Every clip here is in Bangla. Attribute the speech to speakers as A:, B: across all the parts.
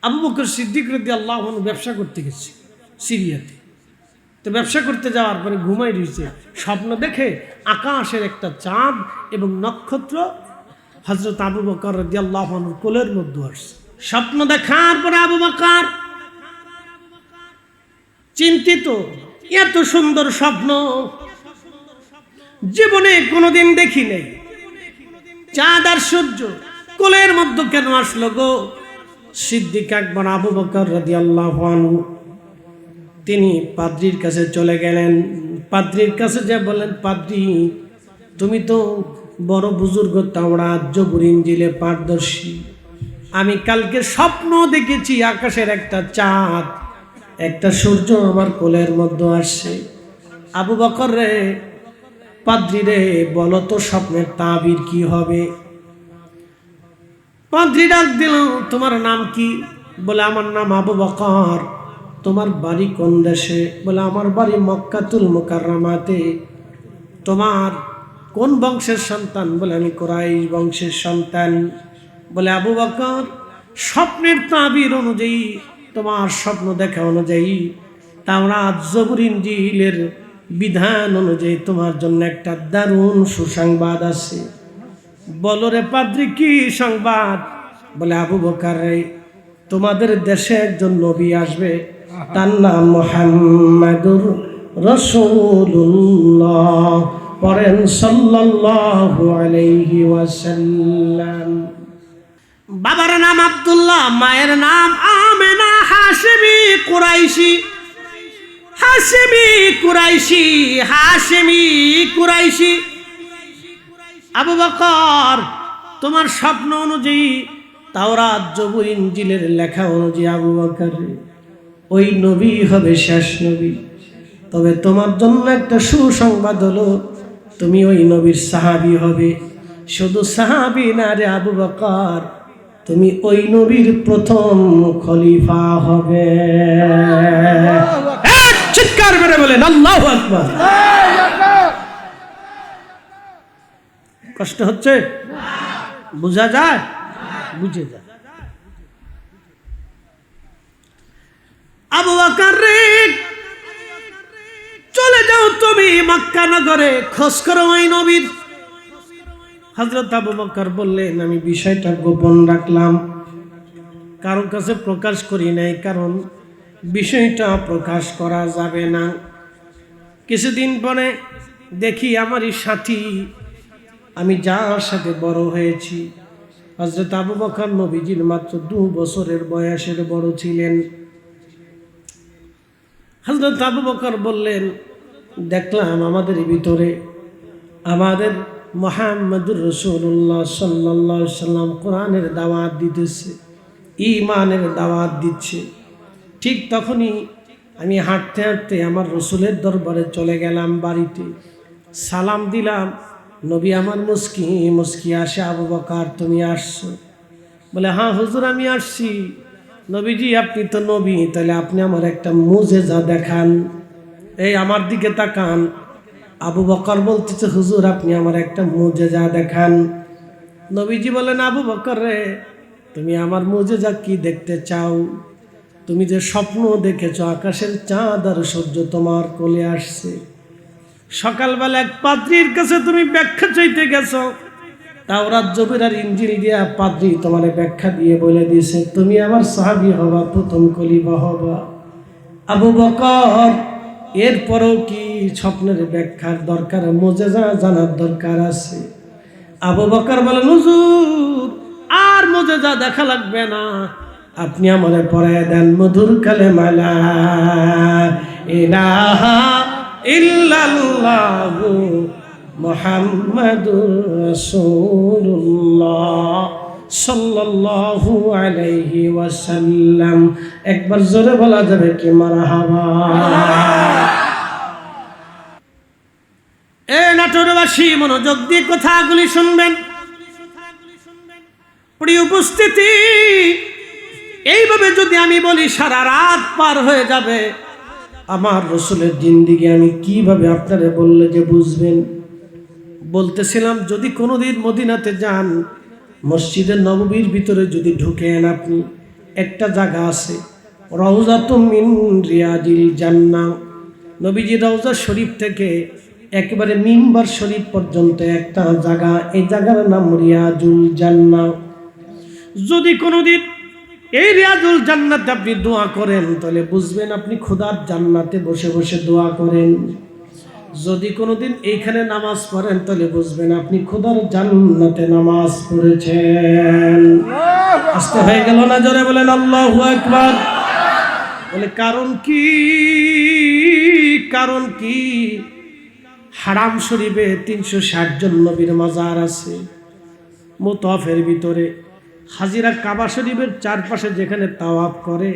A: আবু বকর সিদ্দিক রাদিয়াল্লাহু আনহু ব্যবসা করতে গেছে সিরিয়াতে। তো ব্যবসা করতে যাওয়ার পরে ঘুমাই রয়েছে, স্বপ্ন দেখে আকাশের একটা চাঁদ এবং নক্ষত্র হযরত আবু বকর রাদিয়াল্লাহু আনহুর কোলের মধ্যে আসছে। স্বপ্ন দেখার পরে আবু বকর চিন্তিত, এত সুন্দর স্বপ্ন জীবনে কোনোদিন দেখি নাই, চাঁদ আর সূর্য কোলের মধ্যে কেন আসলো গো? সিদ্দিক আকবর আবু বকর রাদিয়াল্লাহু আনহু তিনি পাদ্রীর কাছে চলে গেলেন। পাদ্রীর কাছে যে বলেন, পাদ্রী তুমি তো বড় বুজুর্গ, তাওরাত জবুর ইনজিলে পারদর্শী, আমি কালকে স্বপ্ন দেখেছি আকাশের একটা চাঁদ একটা সূর্য আমার কোলের মধ্যে আসছে। আবু বকর রে, পাদ্রী রে, বলো তো স্বপ্নের তাবির কি হবে? পাদ্রী ডাক দিল, তোমার নাম কি? বলে আমার নাম আবু বকর। তোমার বাড়ি কোন দেশে? বলে আমার বাড়ি মক্কাতুল মুকাররমাতে। তোমার কোন বংশের সন্তান? বলে আমি কুরাইশ বংশের সন্তান। বলে আবু বকর, স্বপ্নের তাবির অনুযায়ী, তোমার স্বপ্ন দেখা অনুযায়ী, তাওরাত জবুর ইনজিলের বিধান অনুযায়ী তোমার জন্য একটা দারুণ সুসংবাদ আছে। বলো রে পাদ্রী, কি সংবাদ? বলে আবু বকর রে, তোমাদের দেশে একজন নবী আসবে, তার নাম মুহাম্মাদুর রাসূলুল্লাহ, পড়েন সাল্লাল্লাহু আলাইহি ওয়াসাল্লাম। বাবার নাম আব্দুল্লাহ, মায়ের নাম আমেনা, হাশিমি কুরাইশি, হাশিমি কুরাইশি, হাশিমি কুরাইশি। আবু বকর, তোমার স্বপ্ন অনুযায়ী, তাওরাত জবুর ইনজিলের লেখা অনুযায়ী আবু বকর ওই নবী হবে শেষ নবী। তবে তোমার জন্য একটা সুসংবাদ হলো, তুমি ওই নবীর সাহাবী হবে। শুধু সাহাবী না রে আবু বকর, তুমি ওই নবীর প্রথম খলিফা হবে। চিৎকার করে বলেন আল্লাহু আকবার। কষ্ট হচ্ছে? বুঝা যায়? বুঝে যায়। আবু বকর রে, চলে যাও তুমি মক্কা নগরে, খোঁজ করো ওই নবীর। হযরত আবু বকর বললেন, আমি বিষয়টা গোপন রাখলাম, কারোর কাছে প্রকাশ করি নাই, কারণ বিষয়টা প্রকাশ করা যাবে না। কিছুদিন পরে দেখি আমারই সাথী, আমি যার সাথে বড় হয়েছি, হযরত আবু বকর নবীজির মাত্র 2 বছরের বয়সের বড় ছিলেন। হযরত আবু বকর বললেন, দেখলাম আমাদের ভিতরে আমাদের মুহাম্মদুর রাসূলুল্লাহ সাল্লাল্লাহু আলাইহি সাল্লাম কোরআনের দাওয়াত দিতেছে, ঈমানের দাওয়াত দিচ্ছে। ঠিক তখনই আমি হাঁটতে হাঁটতে আমার রসুলের দরবারে চলে গেলাম, বাড়িতে সালাম দিলাম। নবী আমার মুস্কি মুস্কি আসে, আবু বকর তুমি আসছো? বলে হ্যাঁ হুজুর আমি আসছি। নবীজি আপনি তো নবী, তাহলে আপনি আমার একটা মুজেজা দেখান। এই আমার দিকে তাকান। আবু বকর বলতেছে, হুজুর আপনি আমার একটা মুজেজা দেখান। নবীজি বলেন, আবু বকর রে, তুমি আমার মুজেজা কি দেখতে চাও? তুমি যে স্বপ্ন দেখেছো আকাশের চাঁদ আর সূর্য তোমার কোলে আসছে, সকালবেলা এক পাদ্রীর কাছে তুমি ব্যাখ্যা চাইতে গেছো, তাওরাত জবুর আর ইনজিল দিয়া পাদ্রী তোমার ব্যাখ্যা দিয়ে বলে দিয়েছে তুমি আমার সাহাবী হবা, প্রথম খলিফা হবা। আবু বকর, এরপরও কি স্বপ্নের ব্যাখ্যার দরকার, মুজেজা জানার দরকার আছে? আবু বকর বলেন, হুজুর আর মুজেজা দেখা লাগবে না, আপনি আমারে পড়ায় দেন মধুর কালেমা লা ইলাহা ইল্লাল্লাহু মুহাম্মাদুর রাসূলুল্লাহ সাল্লাল্লাহু আলাইহি ওয়াসাল্লাম। একবার জোরে বলা যাবে কি মারহাবা? এ নাটোরবাসী মনোযোগ দিয়ে কথাগুলি শুনবেন। প্রিয় উপস্থিতি, এইভাবে যদি আমি বলি সারা রাত পার হয়ে যাবে। আমার রসুলের জিন্দেগি আমি কিভাবে আপনারা বললে যে বুঝবেন? বলতেছিলাম, যদি কোনোদিন মদিনাতে যান, মসজিদে নববীর ভিতরে যদি ঢুকেন আপনি, একটা জায়গা আছে, রওজাতুম মিন রিয়াজিল জান্নাহ। নবীজি রওজা শরীফ থেকে একেবারে মিম্বার শরীফ পর্যন্ত একটা জায়গা, এই জায়গার নাম রিয়াজুল জান্নাহ। যদি কোনোদিন এই রিয়াজুল জান্নাতে আপনি দোয়া করেন তাহলে বুঝবেন আপনি খোদার জান্নাতে বসে বসে দোয়া করেন। যদি কোনোদিন এইখানে নামাজ পড়েন তাহলে বুঝবেন আপনি খোদার জান্নাতে নামাজ পড়েছেন। আস্তে হয়ে গেল না? জোরে বলেন আল্লাহু আকবার। বলে কারণ কি? কারণ কি? হারাম শরীফে 360 জন নবীর মাজার আছে। মুতাফের ভিতরে হাজিরা কাবা শরীফের চারপাশে যেখানে তাওয়াফ করে,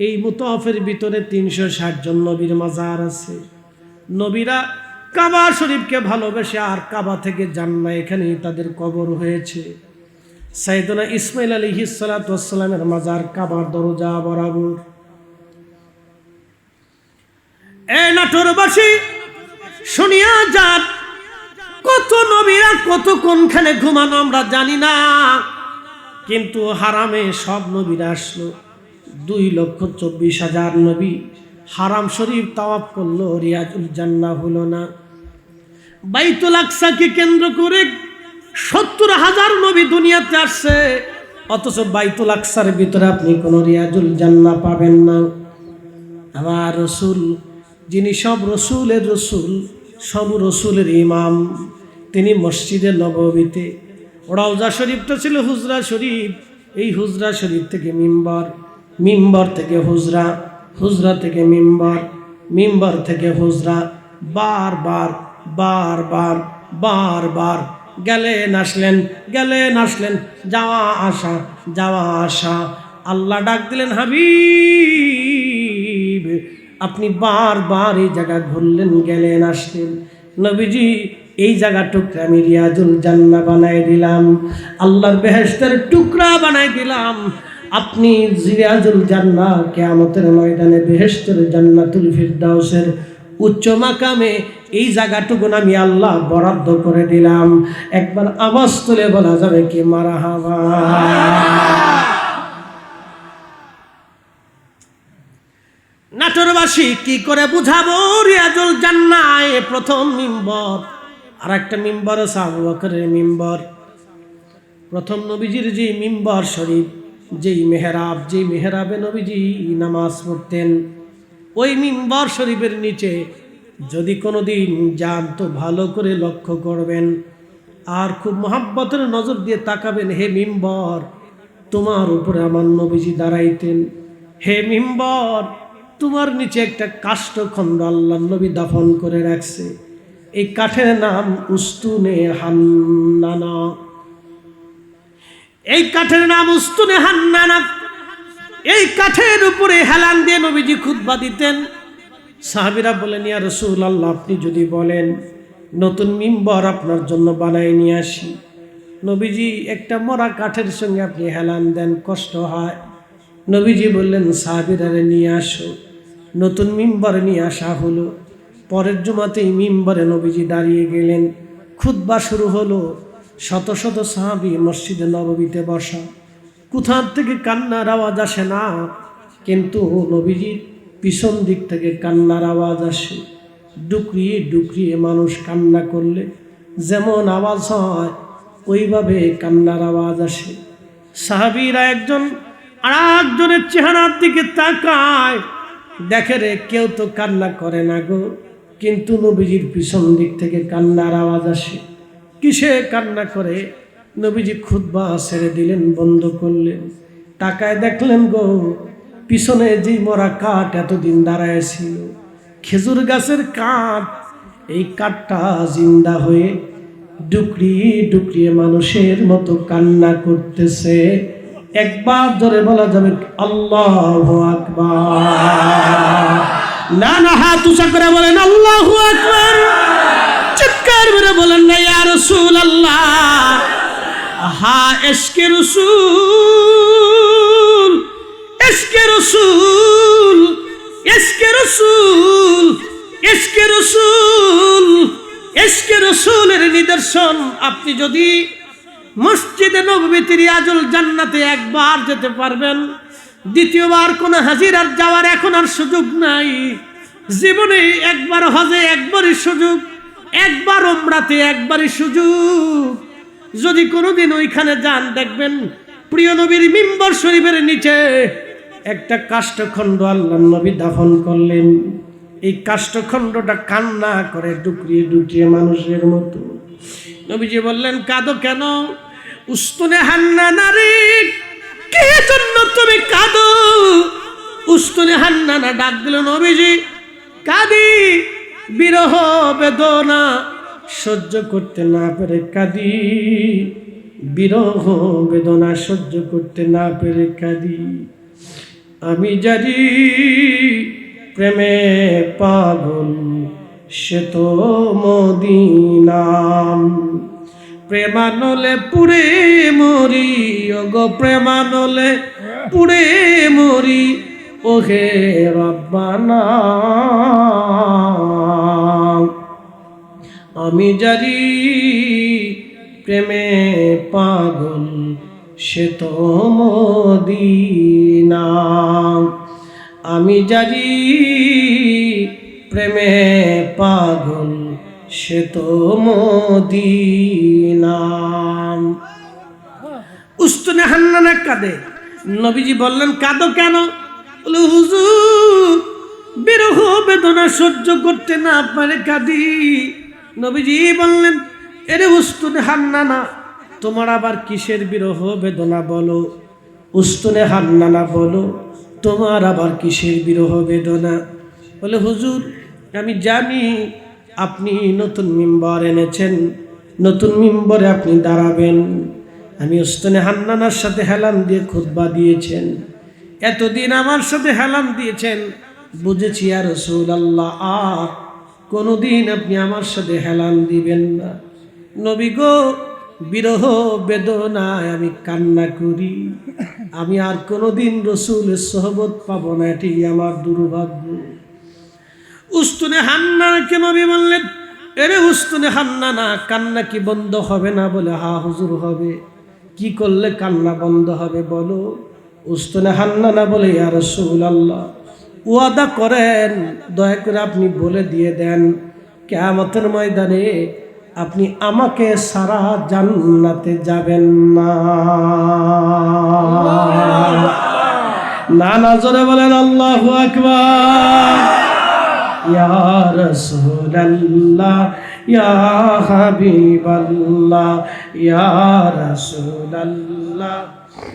A: এই মুতাফের ভিতরে 360 জন নবীর মাজার আছে। নবীরা কাবা শরীফকে ভালোবেসে আর কাবা থেকে যান না, এখানেই তাদের কবর হয়েছে। সাইয়েদনা ইসমাইল আলাইহিস সালাতু ওয়াস সালামের মাজার কাবার দরজা বরাবর। এই নাটোরবাসী শুনিয়া যান, কত নবীরা কত কোনখানে ঘুমানো আমরা জানি না, কিন্তু হারামে সব নবীরা আসলো। 2,24,000 নবী হারাম শরীফ তাওয়াফ করলো, রিয়াজুল জান্নাহ হলো না। বাইতুল আকসাকে কেন্দ্র করে 70,000 নবী দুনিয়াতে আসছে, অথচ বাইতুল আকসার ভিতরে আপনি কোনো রিয়াজুল জান্নাহ পাবেন না। আমার রসুল, যিনি সব রসুলের রসুল, সব রসুলের ইমাম, তিনি মসজিদে নববীতে, রওজা শরীফটা ছিল হুজরা শরীফ, এই হুজরা শরীফ থেকে মিম্বর, মিম্বর থেকে হুজরা, হুজরা থেকে মিম্বর, মিম্বর থেকে হুজরা, বারবার বারবার বারবার গেলেন আসলেন, গেলেন আসলেন, যাওয়া আসা, যাওয়া আসা। আল্লাহ ডাক দিলেন, হাবিব আপনি বারবার এই জায়গা ঘুরলেন, গেলেন আসলেন, নবীজি এই জায়গা টুকরা আমি রিয়াজুল জান্নাহ বানাই দিলাম, আল্লাহর বেহেশতের টুকরা বানাই দিলাম। আপনি রিয়াজুল জান্নাহ কিয়ামতের ময়দানে বেহেশতের জান্নাতুল ফিরদাউসের উচ্চ মাকামে এই জায়গাটুকু আমি আল্লাহ বরাদ্দ করে দিলাম। একবার আওয়াজ তুলে বলা যাবে কি মারহাবা? নাটোরবাসী কি করে বুঝাবো রিয়াজুল জান্নাহ? প্রথম মিম্বর, আর একটা মিম্বর আছে আবু বকরের মিম্বর। প্রথম নবীজির যে মিম্বর শরীফ, যেই মেহরাব, যেই মেহরাবে নবীজি নামাজ পড়তেন, ওই মিম্বর শরীফের নিচে যদি কোনোদিন যান তো ভালো করে লক্ষ্য করবেন আর খুব মহাব্বতের নজর দিয়ে তাকাবেন। হে মিম্বর, তোমার উপরে আমার নবীজি দাঁড়াইতেন। হে মিম্বর, তোমার নিচে একটা কাষ্ঠখণ্ড আল্লাহর নবী দাফন করে রাখছে, এই কাঠের নাম উস্তুনে হান্নানা। এই কাঠের নাম উস্তুনে হান্নানা। এই কাঠের উপরে হেলান দিয়ে নবীজি খুতবা দিতেন। সাহাবীরা বলেন, ইয়া রাসূলুল্লাহ, আপনি যদি বলেন নতুন মিম্বর আপনার জন্য বানায় নিয়ে আসি। নবীজি একটা মরা কাঠের সঙ্গে আপনি হেলান দেন, কষ্ট হয়। নবীজি বললেন, সাহাবীরা নিয়ে আসো। নতুন মিম্বর নিয়ে আসা হলো। পরের জুমাতেই মিম্বরে নবীজি দাঁড়িয়ে গেলেন, খুতবা শুরু হলো। শত শত সাহাবী মসজিদে নববীতে বসা, কোথার থেকে কান্নার আওয়াজ আসে না, কিন্তু নবীজির পিছন দিক থেকে কান্নার আওয়াজ আসে। ডুকরিয়ে ডুকরিয়ে মানুষ কান্না করলে যেমন আওয়াজ হয়, ওইভাবে কান্নার আওয়াজ আসে। সাহাবীরা একজন আর একজনের চেহারার দিকে তাকায়, দেখে রে কেউ তো কান্না করে না গো, কিন্তু নবীজির পিছন দিক থেকে কান্নার আওয়াজ আসে। কিসে কান্না করে? নবীজি খুতবা ছেড়ে দিলেন, বন্ধ করলেন, তাকায় দেখলেন গো, পিছনে যেই মরা কাঠ এতদিন দাঁড়ায় ছিল, খেজুর গাছের কাঠ, এই কাঠটা জিন্দা হয়ে ডুকরিয়ে ডুকরিয়ে মানুষের মতো কান্না করতেছে। একবার ধরে বলা যাবে আল্লাহু আকবার। না না, হাত উঁচা করে বলেন আল্লাহু আকবার। চিৎকার করে বলেন না ইয়া রাসূলুল্লাহ। আহা, ইশকে রাসূল, ইশকে রাসূল, ইশকে রাসূল, ইশকে রাসূল, ইশকে রাসূলের নিদর্শন। আপনি যদি মসজিদে নববীতে রিয়াজুল জান্নাতে একবার যেতে পারবেন, দ্বিতীয়বার কোনো হাজিরার যাওয়ার এখন আর সুযোগ নাই। জীবনে একবার হজে একবারই সুযোগ, একবার উমরাতে একবারই সুযোগ। যদি কোনোদিন ওইখানে যান, দেখবেন প্রিয় নবীর মিম্বর শরীফের নিচে একটা কাষ্ঠখণ্ড আল্লাহর নবী দাফন করলেন। এই কাষ্ঠখণ্ডটা কান্না করে ডুকরিয়ে ডুকরিয়ে মানুষের মতো। নবীজি বললেন, কাঁদো কেন? উস্তুনে হান্না নারী, কে জন্য তুমি কাঁদো? উস্তুনে হান্নানা ডাক দিল, নবীজি কাঁদি, বিরহ বেদনা সহ্য করতে না পেরে কাঁদি, বিরহ বেদনা সহ্য করতে না পেরে কাঁদি। আমি জানি প্রেমে পাগল সে তো মদিনাম, প্রেমানলে পুড়ে মরি, ওগো প্রেমানলে পুড়ে মরি, ওহে রব্বানা। আমি জানি প্রেমে পাগল সে তো মদিনা, আমি জানি প্রেমে পাগল সে তো মদিনা। উস্তুনে হান্নানা কাঁদে। নবীজি বললেন, কাঁদো কেন? বলে, হুজুর বিরহ বেদনা সহ্য করতে না পারে কাঁদি। নবীজি বললেন, এরে উস্তুনে হান্নানা, তোমার আবার কিসের বিরহ বেদনা বলো? উস্তুনে হান্নানা বলো, তোমার আবার কিসের বিরহ বেদনা? বলে, হুজুর আমি জানি আপনি নতুন মিম্বর এনেছেন, নতুন মিম্বরে আপনি দাঁড়াবেন। আমি উস্তুনে হান্নানার সাথে হেলান দিয়ে খুতবা দিয়েছেন, এতদিন আমার সাথে হেলান দিয়েছেন, বুঝেছি ইয়া রাসূলুল্লাহ আর কোনোদিন আপনি আমার সাথে হেলান দিবেন না। নবী গো, বিরহ বেদনায় আমি কান্না করি, আমি আর কোনোদিন রসুলের সোহবত পাবো না, এটি আমার দুর্ভাগ্য। উস্তুনে হান্নানাকে নবী বললেন, এরে উস্তুনে হান্নানা, কান্না কি বন্ধ হবে না? বলে, হা হুজুর হবে। কি করলে কান্না বন্ধ হবে বলো? উস্তুনে হান্নানা বলে, ইয়া রাসূলুল্লাহ ওয়াদা করেন, দয়া করে আপনি বলে দিয়ে দেন, কিয়ামতের ময়দানে আপনি আমাকে সারা জান্নাতে যাবেন না। না না জোরে বলেন আল্লাহু আকবার। ইয়া রাসূলুল্লাহ, ইয়া হাবিবাল্লাহ, ইয়া রাসূলুল্লাহ,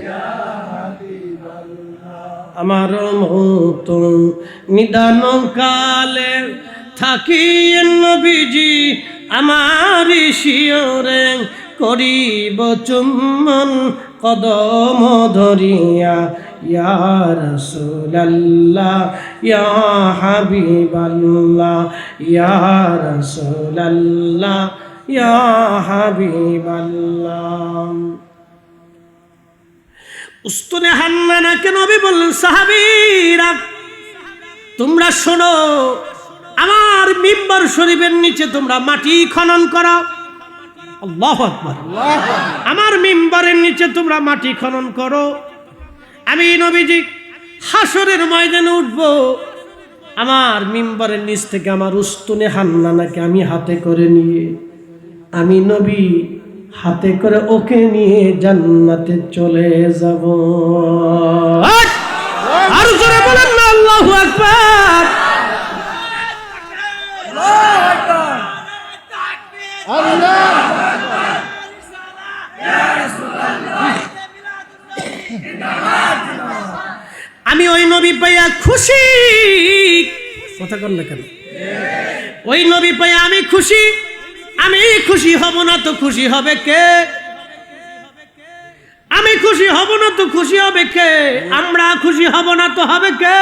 A: ইয়া হাবিবাল্লাহ। আমার মতো নিদান কালে থাকি নবীজি আমার শিয়রে, করিব চুম্বন কদম ধরিয়া, ইয়া রাসূলুল্লাহ, ইয়া হাবিবাল্লাহ, ইয়া রাসূলুল্লাহ, ইয়া হাবিবাল্লাহ। উস্তুনে হান্নানাকে নবী বললেন, সাহাবীরা তোমরা শোনো, আমার মিম্বর শরীফের নিচে তোমরা মাটি খনন করো। আল্লাহু আকবার। আমার মিম্বরের নিচে তোমরা মাটি খনন করো। আমি নবীজি হাসরের ময়দানে উঠব, আমার মিম্বরের নিচ থেকে আমার উস্তুনে হান্নানাকে আমি হাতে করে নিয়ে, আমি নবী হাতে করে ওকে নিয়ে জান্নাতে চলে যাব। আর জোরে বলেন না আল্লাহু আকবার। আমি ওই নবী পাইয়া খুশি, কথা কর না কেন? ওই নবী পাইয়া আমি খুশি। আমি খুশি হব না তো খুশি হবে কে? আমি খুশি হব না তো খুশি হবে কে? আমরা খুশি হব না তো হবে কে?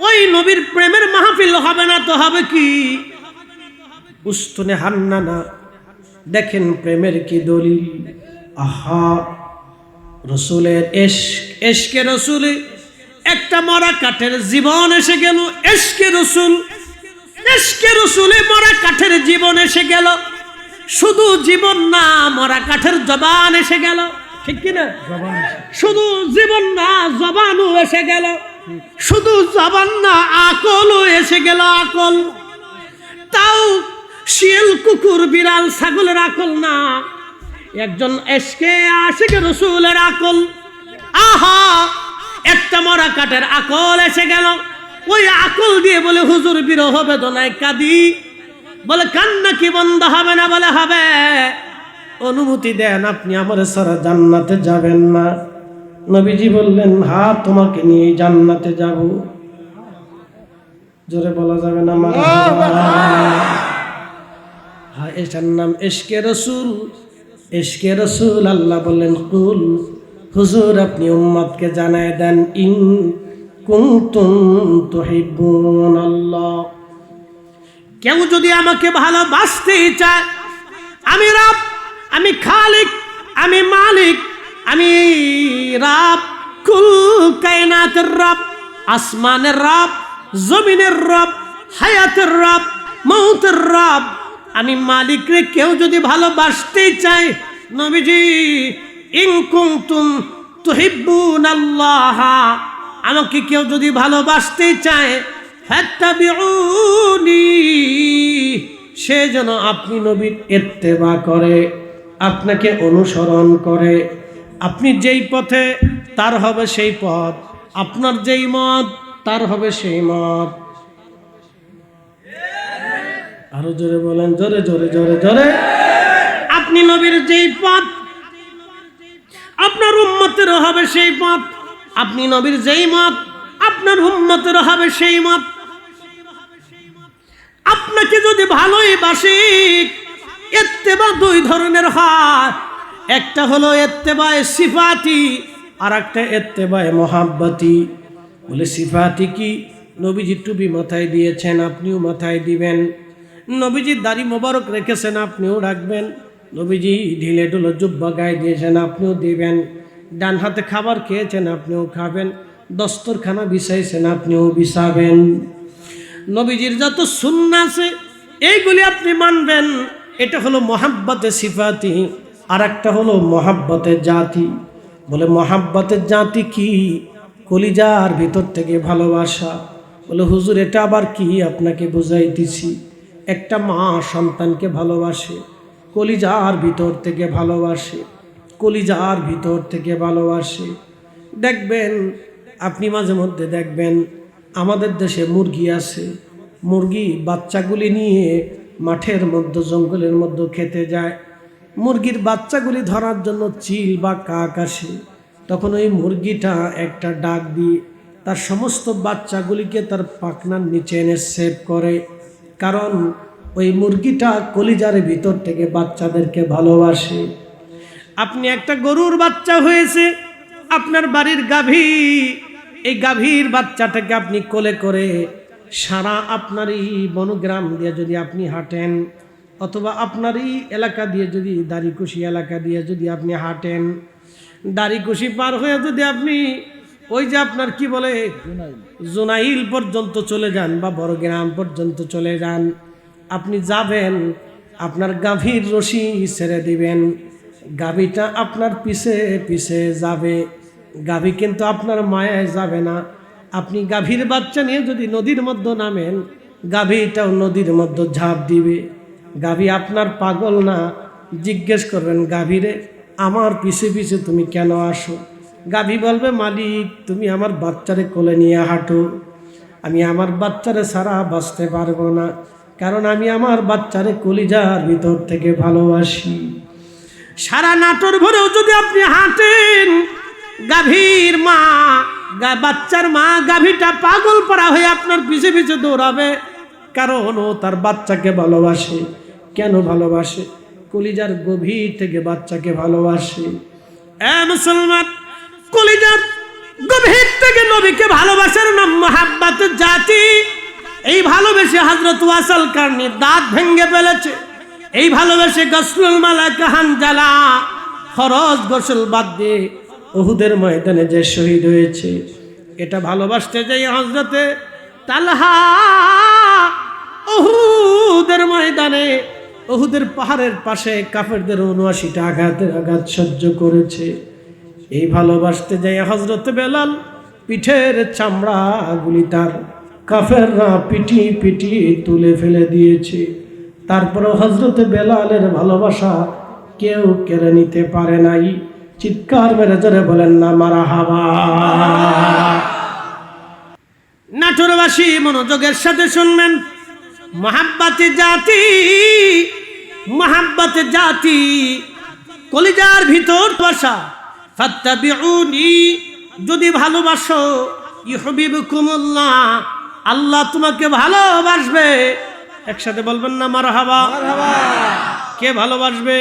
A: ওই নবীর প্রেমের মাহফিল হবে না তো হবে কি? উস্তুনে হান্নানা দেখেন প্রেমের কি দলিল। আহা, রসুলের এশকে রসুলে একটা মরা কাঠের জীবন এসে গেল। এশকে রসুলে মরা কাঠের জীবন এসে গেল। শুধু জীবন না, মরা কাঠের জবান এসে গেল। ঠিক কিনা? শুধু জীবন না, জবানও এসে গেল। শুধু জবান না, আকলও এসে গেল। আকল তাও শিয়াল, কুকুর, বিড়াল, ছাগলের আকল না, একজন এশকে আশিকে রসুলের আকল। আহা, একটা মরা কাঠের আকল এসে গেল। ওই আকল দিয়ে বলে, হুজুর বিরহ বেদনায় কাঁদি। বলে, কান্না কি বন্ধ হবে না? বলে হবে। অনুমতি দেন, আপনি আমার সারা জান্নাতে যাবেন না? নবীজি বললেন, হ্যাঁ, তোমাকে নিয়ে জান্নাতে যাব। জোরে বলা যাবে না মারহাবা? হ্যাঁ, এটার নাম ইশকে রাসূল। ইশকে রাসূল। আল্লাহ বললেন, কুল, হুজুর আপনি উম্মতকে জানায় দেন, ইন কুনতুম তুহিব্বুনাল্লাহ, কেউ যদি আমাকে ভালোবাসতে চায়, আমি রব, আমি খালিক, আমি মালিক, আমি রব, কুল কায়নাতের রব, আসমানের রব, জমিনের রব, হায়াতের রব, মৌতের রব, আমি মালিক রে কেউ যদি ভালোবাসতে চায়, নবীজি, ইন কুনতুম তুহিব্বুনাল্লাহ, আমাকে কেউ যদি ভালোবাসতে চায়, ফাত্তাবিউনি, সে যেন আপনি নবীর ইত্তেবা করে, আপনাকে অনুসরণ করে। আপনি যেই পথে, তার হবে সেই পথ। আপনার যেই মত, তার হবে সেই মত। আরো জোরে বলেন, জোরে জোরে জোরে জোরে। আপনি নবীর যেই পথ, আপনার উম্মতের হবে সেই পথ। আপনি নবীর যেই মত, আপনার উম্মতের হবে সেই মত। আপনাকে যদি ভালোই বাসি, ইত্তেবা দুই ধরনের হয়। একটা হলো ইত্তেবায়ে সিফাতি, আর একটা ইত্তেবায়ে মুহাব্বতি। বলে সিফাতি কি? নবীজি টুপি মাথায় দিয়েছেন, আপনিও মাথায় দিবেন। নবীজি দাড়ি মোবারক রেখেছেন, আপনিও রাখবেন। নবীজি ঢিলে ঢুলো জুব্বা গায়ে দিয়েছেন, আপনিও দিবেন। ডান হাতে খাবার খেয়েছেন, আপনিও খাবেন। দস্তরখানা বিছাইছেন, আপনিও বিছাবেন। নবীজির যত সুন্নাহ আছে, এইগুলি আপনি মানবেন। এটা হলো মুহাব্বতে সিফাতি। আর একটা হলো মুহাব্বতে জাতি। বলে মুহাব্বতের জাতি কি? কলিজার ভিতর থেকে ভালোবাসা। বলে হুজুর এটা আবার কি? আপনাকে বুঝাইতেছি। একটা মা সন্তানকে ভালোবাসে, কলিজার ভিতর থেকে ভালোবাসে, কলিজার ভিতর থেকে ভালোবাসে। দেখবেন, আপনি মাঝে মধ্যে দেখবেন, আমাদের দেশে মুরগি আছে, মুরগি বাচ্চাগুলি নিয়ে মাঠের মধ্যে, জঙ্গলের মধ্যে খেতে যায়। মুরগির বাচ্চাগুলি ধরার জন্য চিল বা কাক আসে। তখন ওই মুরগিটা একটা ডাক দিয়ে তার সমস্ত বাচ্চাগুলিকে তার পাখনার নিচে এনে সেভ করে। কারণ ওই মুরগিটা কলিজার ভিতর থেকে বাচ্চাদেরকে ভালোবাসে। আপনি একটা গরুর বাচ্চা হয়েছে, আপনার বাড়ির গাভী, এই গাভীর বাচ্চাটাকে আপনি কোলে করে সারা আপনার এই বনগ্রাম দিয়ে যদি আপনি হাঁটেন, অথবা আপনার এই এলাকা দিয়ে যদি, দাড়িকুশি এলাকা দিয়ে যদি আপনি হাঁটেন, দাড়িকুশি পার হয়ে যদি আপনি ওই যে আপনার কি বলে জোনাইল পর্যন্ত চলে যান, বা বড়গ্রাম পর্যন্ত চলে যান, আপনি যাবেন, আপনার গাভীর রশি ছেড়ে দিবেন, গাভীটা আপনার পিছে পিছে যাবে। গাভী কিন্তু আপনার মায়ায় যাবে না। আপনি গাভীর বাচ্চা নিয়ে যদি নদীর মধ্যে নামেন, গাভীটাও নদীর মধ্যে ঝাঁপ দিবে। গাভী আপনার পাগল না। জিজ্ঞেস করবেন গাভীরে, আমার পিছে পিছে তুমি কেন আসো? গাভী বলবে, মালিক তুমি আমার বাচ্চারে কোলে নিয়ে হাঁটো, আমি আমার বাচ্চারে ছাড়া বাঁচতে পারবো না, কারণ আমি আমার বাচ্চারে কলিজার ভিতর থেকে ভালোবাসি। সারা নাটোর ভরেও যদি আপনি হাঁটেন, গাভীর মা, বাচ্চার মা, গাভীটা পাগল পারা হয়ে আপনার পিছে পিছে দৌড়াবে, কারণ ও তার বাচ্চাকে ভালোবাসে। কেন ভালোবাসে? কলিজার গভীর থেকে বাচ্চাকে ভালোবাসে। মুসলমান, কলিজার গভীর থেকে নবীকে ভালোবাসার নাম মুহাব্বতের জাতি। এই ভালোবেসে হযরত ওয়াসাল কারনী দাঁত ভেঙে ফেলেছে। এই ভালোবেসে গসলুল মালাকা হানজালা ফরজ গোসল বাদ দিয়ে উহুদের ময়দানে যে শহীদ হয়েছে, এটা ভালোবাসতে যাই হযরতে তালহা উহুদের ময়দানে, উহুদের পাহাড়ের পাশে কাফেরদের ৭৯টা আঘাত সহ্য করেছে। এই ভালোবাসতে যাই হযরত বেলাল পিঠের চামড়াগুলি তার কাফেররা পিটি পিটি তুলে ফেলে দিয়েছে। তারপরে হযরত বেলালের ভালোবাসা কেউ কেড়ে নিতে পারে নাই। চিৎকার মেরে জোরে বলেন না মারহাবা। নাটোরবাসী মনোযোগের সাথে শুনবেন। মহাব্বতে জাতি, মহাব্বতে জাতি, কলিজার ভিতর ভাষা। ফাত্তাবিউনি, যদি ভালোবাসো, ইউহিব্বুকুমুল্লাহ, আল্লাহ তোমাকে ভালোবাসবে। একসাথে বলবেন না মারহাবা। কে ভালোবাসবে?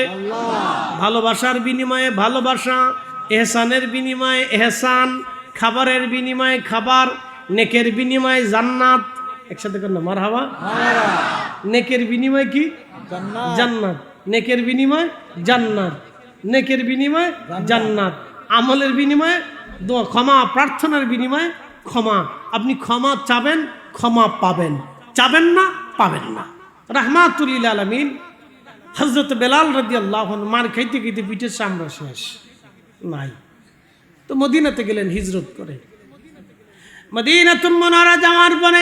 A: ভালোবাসার বিনিময়ে ভালোবাসা, এহসানের বিনিময়ে এহসান, খাবারের বিনিময়ে খাবার, নেকের বিনিময়ে জান্নাত। একসাথে করেন না মারহাবা। নেকের বিনিময় কি? জান্নাত। নেকের বিনিময় জান্নাত, নেকের বিনিময় জান্নাত, আমলের বিনিময়ে দোয়া, ক্ষমা প্রার্থনার বিনিময়ে ক্ষমা। আপনি ক্ষমা চাবেন, ক্ষমা পাবেন, চাবেন না, পাবেন না। রাহমাতুল লিল আলামিন হযরত বেলাল রাদিয়াল্লাহু আনহু মার খাইতে খাইতে পিঠের চামড়া শেষ নাই, তো মদিনাতে গেলেন হিজরত করে। মদিনাতুল মুনাওয়ারা যাওয়ার পরে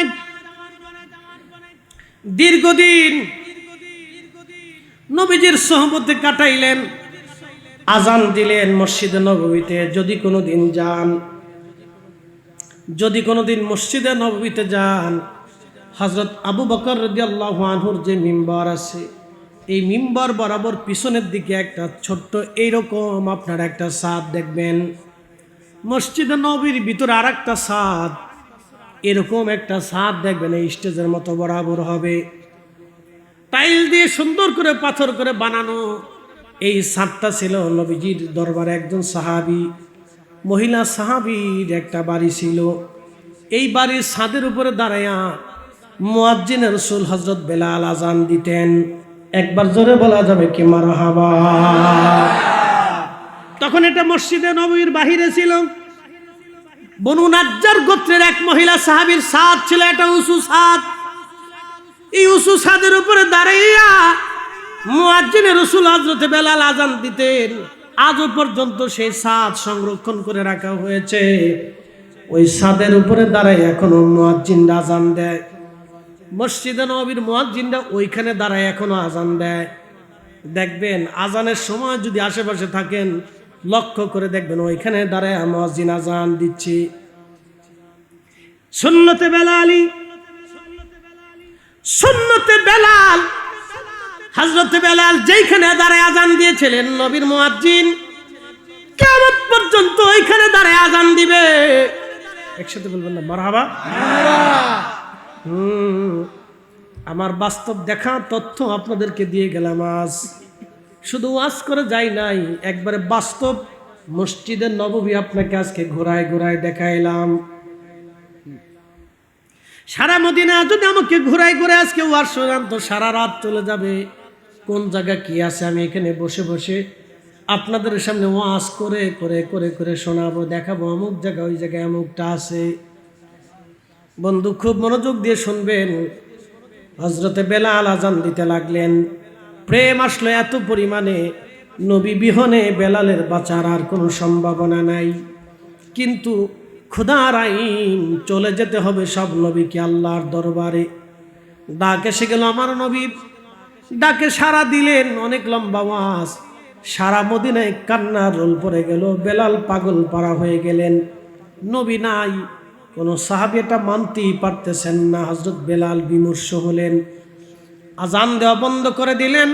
A: দীর্ঘদিন নবীজির সোহবতে কাটাইলেন। আজান দিলেন মসজিদে নববীতে। যদি কোনোদিন যান, যদি কোনোদিন মসজিদে নববীতে যান, হযরত আবু বকর রাদিয়াল্লাহু আনহুর যে মিম্বার আছে, এই মিম্বার বরাবর পিছনের দিকে একটা ছোট্ট এইরকম আপনার একটা ছাদ দেখবেন। মসজিদে নববীর ভিতরে আর একটা ছাদ, এরকম একটা ছাদ দেখবেন, এই স্টেজের মতো বরাবর হবে, টাইল দিয়ে সুন্দর করে পাথর করে বানানো। এই ছাদটা ছিল নবীজির দরবারে একজন সাহাবী, মহিলা সাহাবীর একটা বাড়ি ছিল। এই বাড়ির ছাদের উপরে দাঁড়াইয়া মুয়াজ্জিন রাসূল হযরত বেলাল আজান দিতেন। একবার জোরে বলা যাবে কি মারহাবা? তখন এটা মসজিদে নববীর বাহিরে ছিল। বনু নাজ্জার গোত্রের এক মহিলা সাহাবীর ছাদ ছিল, এটা উঁচু ছাদ। এই উঁচু ছাদের উপরে দাঁড়াইয়া মুয়াজ্জিন রাসূল হযরত বেলাল আজান দিতেন। আজও পর্যন্ত সেই ছাদ সংরক্ষণ করে রাখা হয়েছে। ওই ছাদের উপরে দাঁড়ায় এখনো মুয়াজ্জিনরা আজান দেয়। মসজিদে নববীর মুয়াজ্জিনরা ওইখানে দাঁড়ায় এখনো আজান দেয়। দেখবেন আজানের সময় যদি আশেপাশে থাকেন, লক্ষ্য করে দেখবেন ওইখানে দাঁড়ায় মুয়াজ্জিন আজান দিচ্ছে। সুন্নতে বেলালি, সুন্নতে বেলাল, হযরত বেলাল যেইখানে দাঁড়ায় আজান দিয়েছিলেন নবীর মুয়াজ্জিন কিয়ামত পর্যন্ত ওইখানে দাঁড়ায় আজান দিবে। একসাথে বলবেন না মারহাবা। আমার বাস্তব দেখা তথ্য আপনাদেরকে দিয়ে গেলাম। আজ শুধু ওয়াজ করে যাই নাই, একবারে বাস্তব মসজিদে নববী আপনাকে আজকে ঘোরায় ঘোরায় দেখাইলাম। সারা মদিনা যদি আমাকে ঘোরায় ঘোরায় আজকে ওয়াজ শোনান তো সারা রাত চলে যাবে। কোন জায়গা কি আছে আমি এখানে বসে বসে আপনাদের সামনে ওয়াজ করে করে করে করে শোনাবো, দেখাবো অমুক জায়গা, ওই জায়গায় অমুকটা আছে। বন্ধু খুব মনোযোগ দিয়ে শুনবেন। হযরতে বেলাল আজান দিতে লাগলেন। প্রেম আসলো এত পরিমাণে, নবী বিহনে বেলালের বাঁচার আর কোনো সম্ভাবনা নাই। কিন্তু খোদার আইন, চলে যেতে হবে সব নবীকে আল্লাহর দরবারে। ডাক এসে গেল আমার নবীর, ডাকে সাড়া দিলেন। অনেক লম্বা ওয়াজ, সারা মদিনায় কান্নার রোল পড়ে গেল। বেলাল পাগল পারা হয়ে গেলেন। নবী নাই, কোনো সাহাবী এটা মানতেই পারতেছেন না। হযরত বেলাল বিমর্ষ হলেন। আজান দেওয়া বন্ধ করে দিলেন,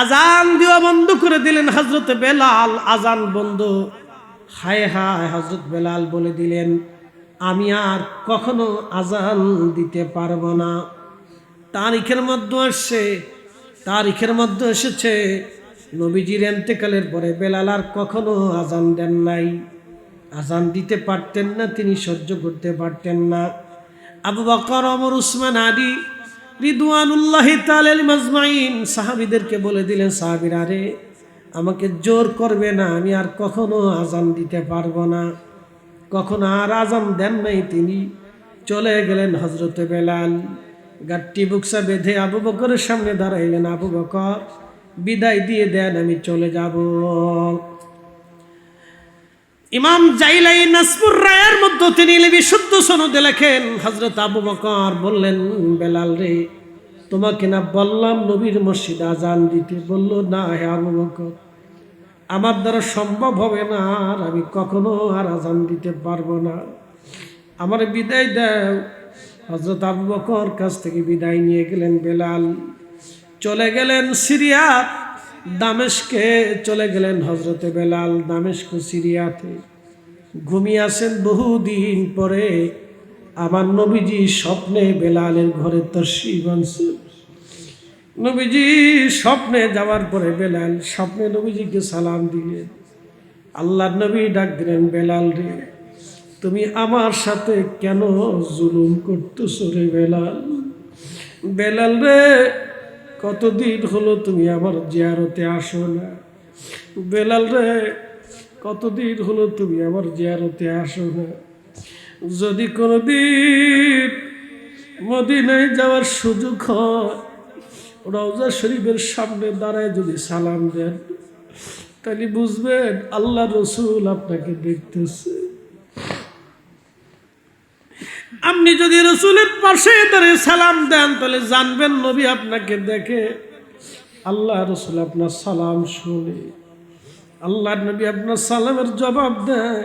A: আজান দেওয়া বন্ধ করে দিলেন। হযরত বেলাল আজান বন্ধ। হায় হায়, হযরত বেলাল বলে দিলেন আমি আর কখনো আজান দিতে পারবো না। তারিখের মধ্যে আসছে, তারিখের মধ্যে এসেছে নবীজির ইন্তেকালের পরে বেলাল আর কখনো আজান দেন নাই। আজান দিতে পারতেন না, তিনি সহ্য করতে পারতেন না। আবু বকর, ওমর, উসমান, আলী রিদওয়ানুল্লাহি তাআলা আজমাইন সাহাবীদেরকে বলে দিলেন, সাহাবীরা রে, আমাকে জোর করবে না, আমি আর কখনো আজান দিতে পারবো না। কখনো আর আজান দেন নাই। তিনি চলে গেলেন। হযরতে বেলাল গাট্টি বুকসা বেঁধে আবু বকরের সামনে দাঁড়াইলেন। আবু বকর, বিদায় দিয়ে দেন, আমি চলে যাব। ইমাম জাইলাই নাসপুর রায়ের মধ্যে তিনি বিশুদ্ধ সনদে লেখেন, হযরত আবু বকর বললেন, বেলাল রে, তোমাকে না বললাম নবীর মসজিদে আজান দিতে? বলল, না হে আবু বকর, আমার দ্বারা সম্ভব হবে না, আর আমি কখনো আর আজান দিতে পারবো না, আমার বিদায় দাও। হযরত আবু বকর কাছ থেকে বিদায় নিয়ে গেলেন। বেলাল চলে গেলেন সিরিয়া, দামেস্কে চলে গেলেন। হযরতে বেলাল দামেস্ক সিরিয়াতে ঘুমিয়ে আসেন। বহুদিন পরে আমার নবীজি স্বপ্নে বেলালের ঘরে তশরিফ আনছেন। নবীজি স্বপ্নে যাওয়ার পরে বেলাল স্বপ্নে নবীজিকে সালাম দিলেন। আল্লাহর নবী ডাক দিলেন, বেলাল রে, তুমি আমার সাথে কেন জুলুম করতেছো রে বেলাল? বেলাল রে, কতদিন হলো তুমি আমার জিয়ারতে আসো না? বেলাল রে, কতদিন হলো তুমি আমার জিয়ারতে আসো না? যদি কোনোদিন মদিনায় যাওয়ার সুযোগ হয়, রওজা শরীফের সামনে দাঁড়ায় যদি সালাম দেন, তাহলে বুঝবেন আল্লাহ রসুল আপনাকে দেখতেছে। আপনি যদি রসুলের পাশে দাঁড়িয়ে সালাম দেন, তাহলে জানবেন নবী আপনাকে দেখে, আল্লাহ রসুল আপনার সালাম শুনে, আল্লাহ নবী আপনার সালামের জবাব দেয়।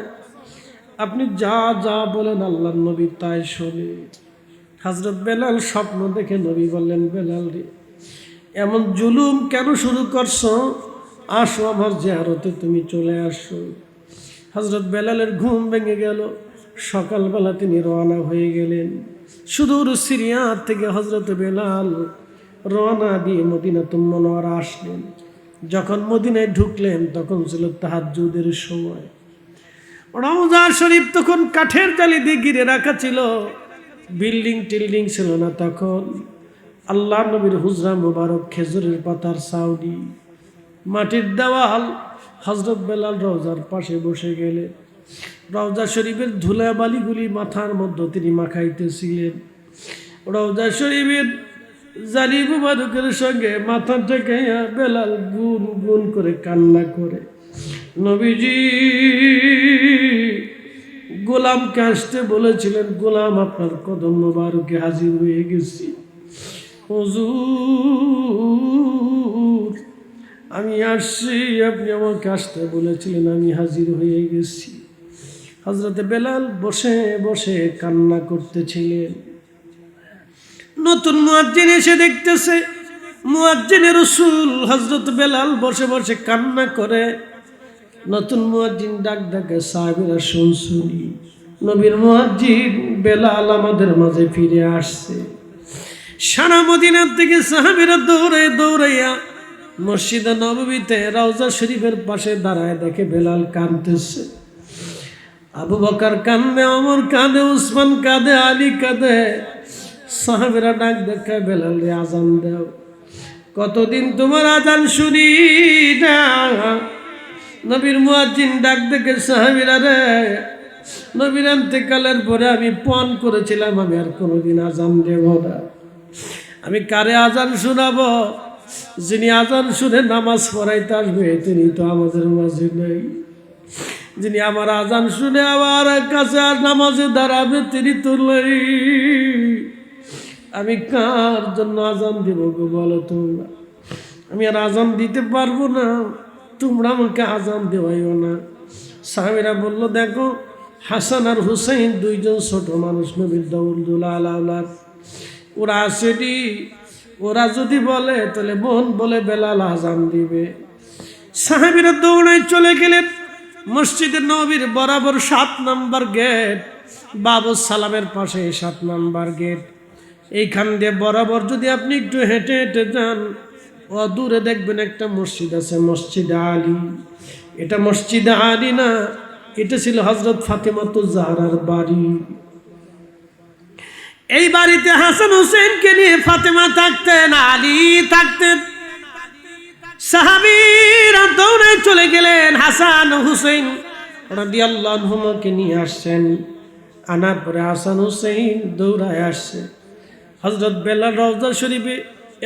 A: আপনি যা যা বলেন আল্লাহ নবী তাই শোনে। হযরত বেলাল স্বপ্ন দেখে নবী বললেন, বেলাল রে, এমন জুলুম কেন শুরু করছো? আসো আমার জিয়ারতে তুমি চলে আসো। হযরত বেলালের ঘুম ভেঙে গেল। সকালবেলা তিনি রওনা হয়ে গেলেন। সুদূর সিরিয়া থেকে হযরত বেলাল রওনা দিয়ে মদিনাতুল মুনাওয়ারা আসলেন। যখন মদিনায় ঢুকলেন তখন ছিল তাহাজ্জুদের সময়। রওজা শরীফ তখন কাঠের জালি দিয়ে ঘিরে রাখা ছিল, বিল্ডিং টিল্ডিং ছিল না তখন। আল্লাহ নবীর হুজরা মুবারক খেজুরের পাতার ছাউনি, মাটির দেওয়াল। হযরত বেলাল রওজার পাশে বসে গেলেন। রওজা শরীফের ধুলাবালিগুলি মাথার মধ্যে তিনি মাখাইতেছিলেন। রওজা শরীফের জালি মুবারকের সঙ্গে মাথা ঠেকাইয়া বেলাল গুন গুন করে কান্না করে, নবীজি গোলামকে আসতে বলেছিলেন, গোলাম আপনার কদম মুবারকে হাজির হয়ে গেছি। হুজুর, আমি আসছি, আপনি আমাকে আসতে বলেছিলেন, আমি হাজির হয়ে গেছি। হযরতে বেলাল বসে বসে কান্না করতেছিলেন। নতুন মুয়াজ্জিন এসে দেখতেছে মুয়াজ্জিনে রাসূল হযরত বেলাল বসে বসে কান্না করে। নতুন মুয়াজ্জিন ডাক ডাকে, সাহাবীরা শুনছুনি, নবীর মুয়াজ্জিন বেলাল আমাদের মাঝে ফিরে আসছে। সারা মদিনা থেকে সাহাবীরা দৌড়ে দৌড়াইয়া মসজিদে নববীতে রওজা শরীফের পাশে দাঁড়ায় দেখে বেলাল কাঁদতেছে। আবু বকর কাঁদে, ওমর কাঁদে, উসমান কাঁদে, আলী কাঁদে। সাহাবীরা ডাক দেখে, বেলাল রে, আজান দাও, কতদিন তোমার আজান শুনি না। নবীর মুয়াজ্জিন ডাক দেখে, সাহাবীরা রে, নবীর ইন্তেকালের পরে আমি পণ করেছিলাম আমি আর কোনোদিন আজান দেব না। আমি কারে আজান শোনাবো? যিনি আজান শুনে নামাজ পড়াইতে আসবে তিনি তো আমাদের মাঝে নেই। যিনি আমার আজান শুনে আমার কাছে আর নামাজে দাঁড়াবে তিনি তো নেই। আমি কার জন্য আজান দিব গো বলো তোমরা? আমি আর আজান দিতে পারবো না, তোমরা আমাকে আজান দেওয়াইও না। সাহাবীরা বলল, দেখো হাসান আর হুসাইন দুইজন ছোট মানুষ, নবীর দৌলদুলাল আওলাদ, ওরা আসেনি। ওরা যদি বলে তাহলে বোন বলে বেলাল আজান দিবে। সাহাবীরা দৌড়ায় চলে গেলেন মসজিদে নববীর বরাবর 7 নম্বর গেট, বাবু সালামের পাশে 7 নম্বর গেট। এইখান দিয়ে বরাবর যদি আপনি একটু হেঁটে হেঁটে যান, দূরে দেখবেন একটা মসজিদ আছে, মসজিদে আলী। এটা মসজিদে আলী না, এটা ছিল হযরত ফাতেমাতুজ জাহরার বাড়ি। এই বাড়িতে হাসান হুসেনকে নিয়ে ফাতেমা থাকতেন, আলী থাকতেন। সাহাবীরা দৌড়ে চলে গেলেন, হাসান হুসেন রাদিয়াল্লাহু আনহুমাকে নিয়ে আসছেন। আনার পরে হাসান হুসেন দৌড়ায় আসছে। হযরত বেলাল রওজা শরীফে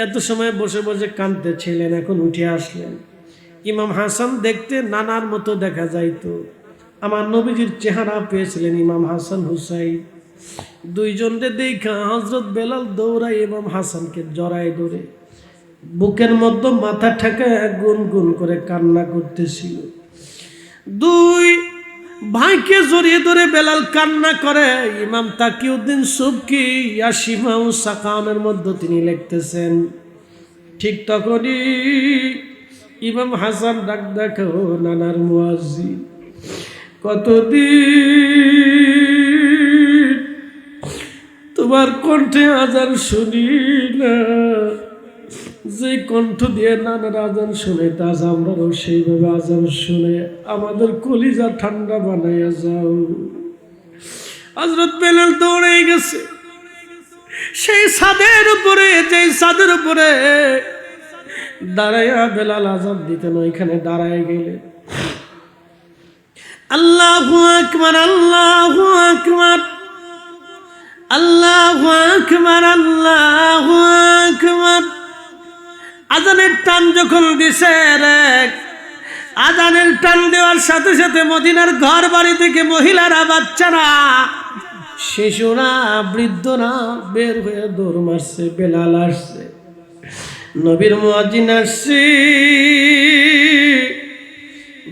A: এত সময় বসে বসে কাঁদতেছিলেন, এখন উঠে আসলেন। ইমাম হাসান দেখতে নানার মতো দেখা যাইতো, আমার নবীজির চেহারা পেয়েছিলেন ইমাম হাসান হুসাইন। দুইজনকে দেখা হযরত বেলাল দৌড়াই ইমাম হাসানকে জড়ায় ধরে বুকের মধ্যে মাথা ঠেকায় গুনগুন করে কান্না করতেছিল। দুই ভাইকে জড়িয়ে ধরে বেলাল কান্না করে। ইমাম তাকিউদ্দিন সুবকি ইয়াশিমাউ সাকানের মধ্যে তিনি লিখতেছেন, ঠিক তখনই ইমাম হাসান ডাক দেখো, নানার মুয়াজ্জিন কতদিন তোমার কণ্ঠে আজান শুনি না, যে কণ্ঠ দিয়ে নানার আজান শুনে আজ আমরাও সেইভাবে আজান শুনে আমাদের কলিজা ঠান্ডা বানাইয়া যাও। হযরত বেলাল দৌড়ে গেছে সেই ছাদের উপরে, যে ছাদের উপরে দাঁড়াইয়া বেলাল আজান দিতেন, ওইখানে দাঁড়ায় গেলে আল্লাহু আকবার, আল্লাহু আকবার, আল্লাহু আকবার, আল্লাহু আকবার। আজানের টান যখন দিছে রে, আজানের টান দেওয়ার সাথে সাথে মদিনার ঘর বাড়ি থেকে মহিলারা, বাচ্চারা, শিশুরা, বৃদ্ধরা বের হয়ে দৌড় মারছে। বেলাল আসছে, নবীর মুয়াজ্জিন আসছে।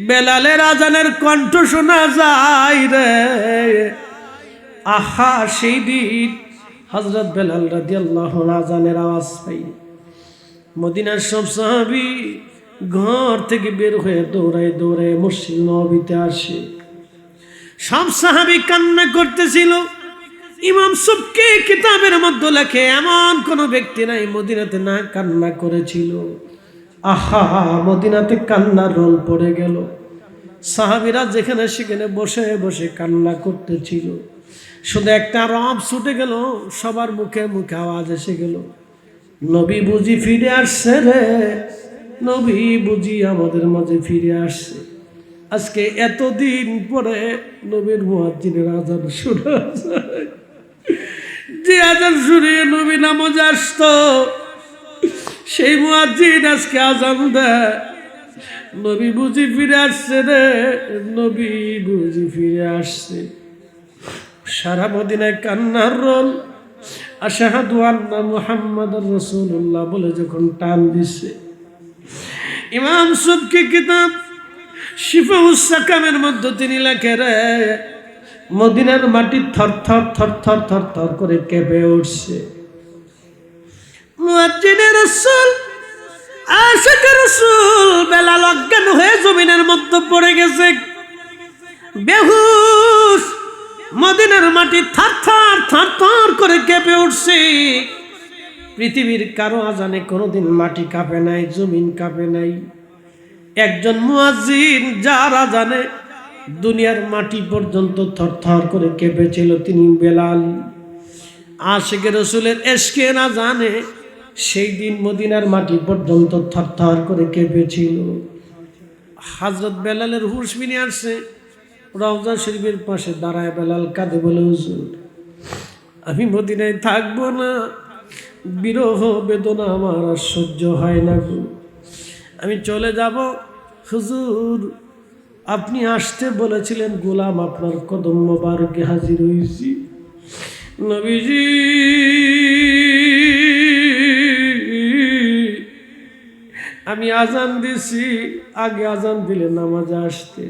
A: বেলালের আজানের কণ্ঠ শোনা যায় রে। আহা, সেই দিন হযরত বেলাল রাদিয়াল্লাহু আনহু আজানের আওয়াজ পাই মদিনার সব সাহাবী ঘর থেকে বের হয়ে দৌড়ায় দৌড়ায় মসজিদ নববীতে আসে। সব সাহাবী কান্না করতেছিল। ইমাম সুবকি কিতাবের মধ্যে লেখে, এমন কোন ব্যক্তি নাই মদিনাতে না কান্না করেছিল। আহা, মদিনাতে কান্নার রোল পড়ে গেল। সাহাবীরা যেখানে সেখানে বসে বসে কান্না করতেছিল। শুধু একটা রব ছুটে গেল, সবার মুখে মুখে আওয়াজ এসে গেল, নবী বুঝি ফিরে আসছে রে, নবী বুঝি আমাদের মাঝে ফিরে আসছে। আজকে এতদিন পরে নবীর মুয়াজ্জিনের আজান শোনা যায়। যে আজান শুনিয়ে নবী নামাজে আসতো, সেই মুয়াজ্জিন আজকে আজান দেয়, নবী বুঝি ফিরে আসছে রে, নবী বুঝি ফিরে আসছে। সারা মদিনায় কান্নার রোল। আশহাদু আন্না মুহাম্মাদুর রাসূলুল্লাহ বলে যখন টান দিছে, ইমাম সুবকি কিতাব শিফাউস সাকামের মধ্যে তিনি লেখে রে, মদিনার মাটি থরথর থরথর থরথর করে কেঁপে উঠছে। মুয়াজ্জিনের রাসূল, আশিকের রাসূল বেলাল অজ্ঞান হয়ে জমিনের মধ্যে পড়ে গেছে, বেহুশ। মদিনার মাটি থরথর থরথর করে কেঁপে উঠছে। পৃথিবীর কারো আজানে কোনোদিন মাটি কাঁপে নাই, জমিন কাঁপে নাই। একজন মুয়াজ্জিন যার আজানে দুনিয়ার মাটি পর্যন্ত থরথর করে কেঁপেছিল, তিনি বেলাল। আশিকের রাসূলের ইশকের আজানে সেই দিন মদিনার মাটি পর্যন্ত থরথর করে কেঁপেছিল। হযরত বেলালের হুঁশ ফিরে আসছে। রওজা শরীফের পাশে দাঁড়ায় বেলাল কাঁদে, বলে, হুজুর আমি মদিনায় থাকবো না, বিরহ বেদনা আমার আর সহ্য হয় না গো, আমি চলে যাব। হুজুর আপনি আসতে বলেছিলেন, গোলাম আপনার কদম মোবারকে হাজির হয়েছি। নবীজি আমি আজান দিছি, আগে আজান দিলে নামাজে আসতে,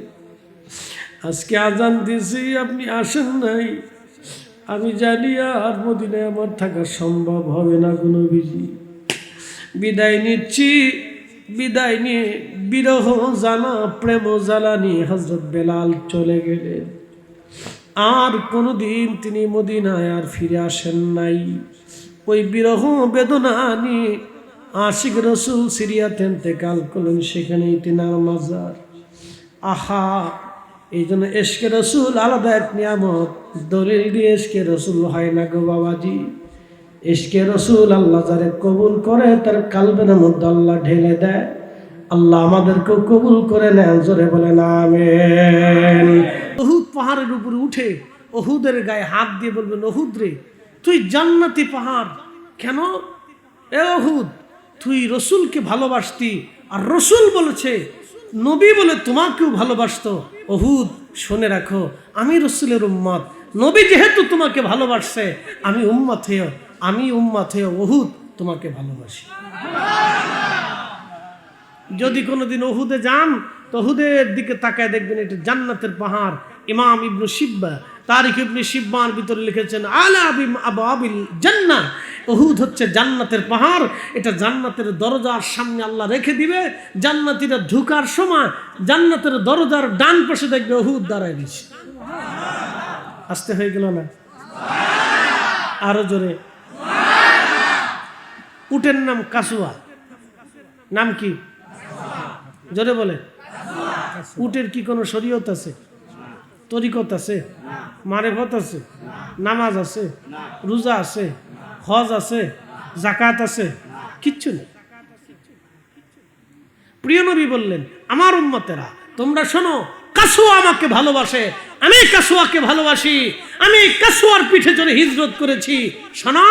A: আজকে আজান দিছি আপনি আসেন নাই, আমি জানি আর মদিনায় আমার থাকা সম্ভব হবে না গো নবীজি, বিদায় নিচ্ছি। বিদায় নিয়ে বিরহ জানা প্রেম জ্বালা নিয়ে হযরত বেলাল চলে গেলেন। আর কোনোদিন তিনি মদিনায় আর ফিরে আসেন নাই। ওই বিরহ বেদনা নিয়ে আশিক রাসূল সিরিয়াতে ইন্তেকাল করলেন, সেখানেই তিনার মাজার। আহা, এই জন্য ইশকে রাসূল আলাদা এক নিয়ামত, দলিল দিয়ে ইশকে রাসূল হয় না গো বাবাজি। ইশকে রাসূল আল্লাহ যারে কবুল করে তার কালবের মধ্যে আল্লাহ ঢেলে দেয়। আল্লাহ আমাদেরকেও কবুল করে নেন, জোরে বলেন আমিন। উহুদ পাহাড়ের উপরে উঠে উহুদের গায়ে হাত দিয়ে বলবেন, উহুদ রে তুই জান্নাতি পাহাড়, কেন? এ উহুদ, তুই রসুলকে ভালোবাসতি, আর রসুল বলেছে, নবী বলে তোমাকেও ভালোবাসতো। উহুদ শুনে রাখো, আমি রসুলের উম্মত, নবী যেহেতু তোমাকে ভালোবাসছে, আমি উম্মত হয়ে উহুদ তোমাকে ভালোবাসি। যদি কোনোদিন উহুদে যান তো উহুদের দিকে তাকায় দেখবেন এটা জান্নাতের পাহাড়। ইমাম ইবনে শিব্বা তারিখ ইবনে শিব্বার ভিতরে লিখেছেন আলা আবাবিল জান্নাহ, উহুদ হচ্ছে জান্নাতের পাহাড়। এটা জান্নাতের দরজার সামনে আল্লাহ রেখে দিবে। জান্নাতীরা ঢোকার সময় জান্নাতের দরজার ডান পাশে দেখবে উহুদ দাঁড়ায় দিছে। আসতে হয়ে গেল না? আরো জোরে। উটের নাম কাসুয়া। নাম কি? জোরে বলে। উটের কি কোনো শরীয়ত আছে? তরিকত আছে? মারেফত আছে? নামাজ আছে? রোজা আছে? হজ আছে? যাকাত আছে? কিচ্ছু নেই। প্রিয় নবী বললেন, আমার উম্মতেরা তোমরা শোনো, কাসুয়া আমাকে ভালোবাসে, আমি কাসুয়াকে ভালোবাসি। আমি কাসুয়ার পিঠে চড়ে হিজরত করেছি। শোনো,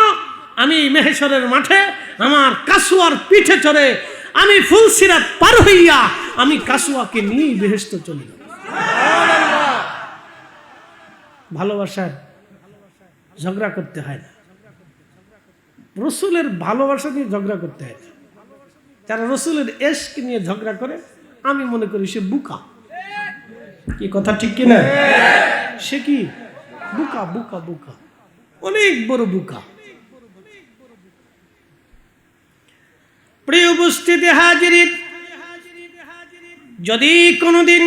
A: আমি মেহেশরের মাঠে আমার কাসুয়ার পিঠে চড়ে আমি ফুলসিরাত পার হইয়া আমি কাসুয়াকে নিয়ে বেহেশত চলে যাব। ভালোবাসার ঝগড়া করতে হয় না, রসুলের ভালোবাসা নিয়ে ঝগড়া করতে হয় না। যারা রসুলের এশক নিয়ে ঝগড়া করে, আমি মনে করি সে বুকা। কি কথা ঠিক কিনা? সে কি বুকা? বুকা বুকা, অনেক বড় বুকা। প্রিয় উপস্থিতি হাজিরিন, যদি কোনোদিন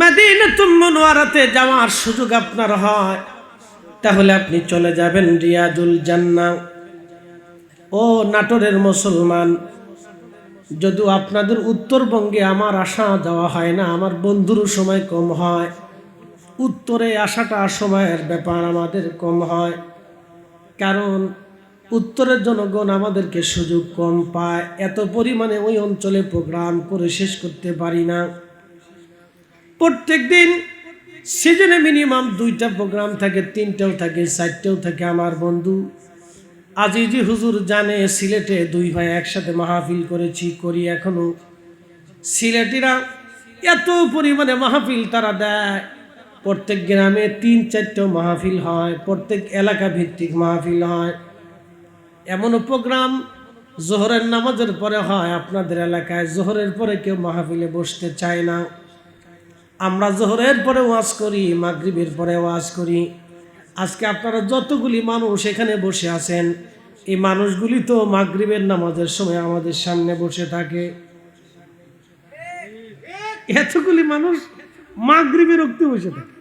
A: মদিনাতুল মুনওয়ারাতে যাওয়ার সুযোগ আপনার হয়, তাহলে আপনি চলে যাবেন রিয়াজুল জান্নাহ। ও নাটোরের মুসলমান, যদিও আপনাদের উত্তরবঙ্গে আমার আসা যাওয়া হয় না, আমার বন্ধুরও সময় কম হয়, উত্তরে আসাটা সময়ের ব্যাপার আমাদের কম হয়, কারণ উত্তরের জনগণ আমাদেরকে সুযোগ কম পায়। এত পরিমাণে ওই অঞ্চলে প্রোগ্রাম করে শেষ করতে পারি না। প্রত্যেক দিন সিজনে মিনিমাম 2টা প্রোগ্রাম থাকে, 3টাও থাকে, 4টাও থাকে। আমার বন্ধু আজিজি হুজুর জানে, সিলেটে 2 ভাই একসাথে মাহফিল করি এখনো। সিলেটিরা এত পরিমাণে মাহফিল তারা দেয়, প্রত্যেক গ্রামে 3-4টা মাহফিল হয়, প্রত্যেক এলাকা ভিত্তিক মাহফিল হয়। এমনও প্রোগ্রাম জোহরের নামাজের পরে হয় আপনাদের এলাকায়। জোহরের পরে কেউ মাহফিলে বসতে চায় না। আমরা জোহরের পরে ওয়াজ করি, মাগরিবের পরে ওয়াজ করি। আজকে আপনারা যতগুলি মানুষ এখানে বসে আছেন, এই মানুষগুলি তো মাগরিবের নামাজের সময় আমাদের সামনে বসে থাকে। এতগুলি মানুষ মাগরিবের রক্তে বসে থাকে।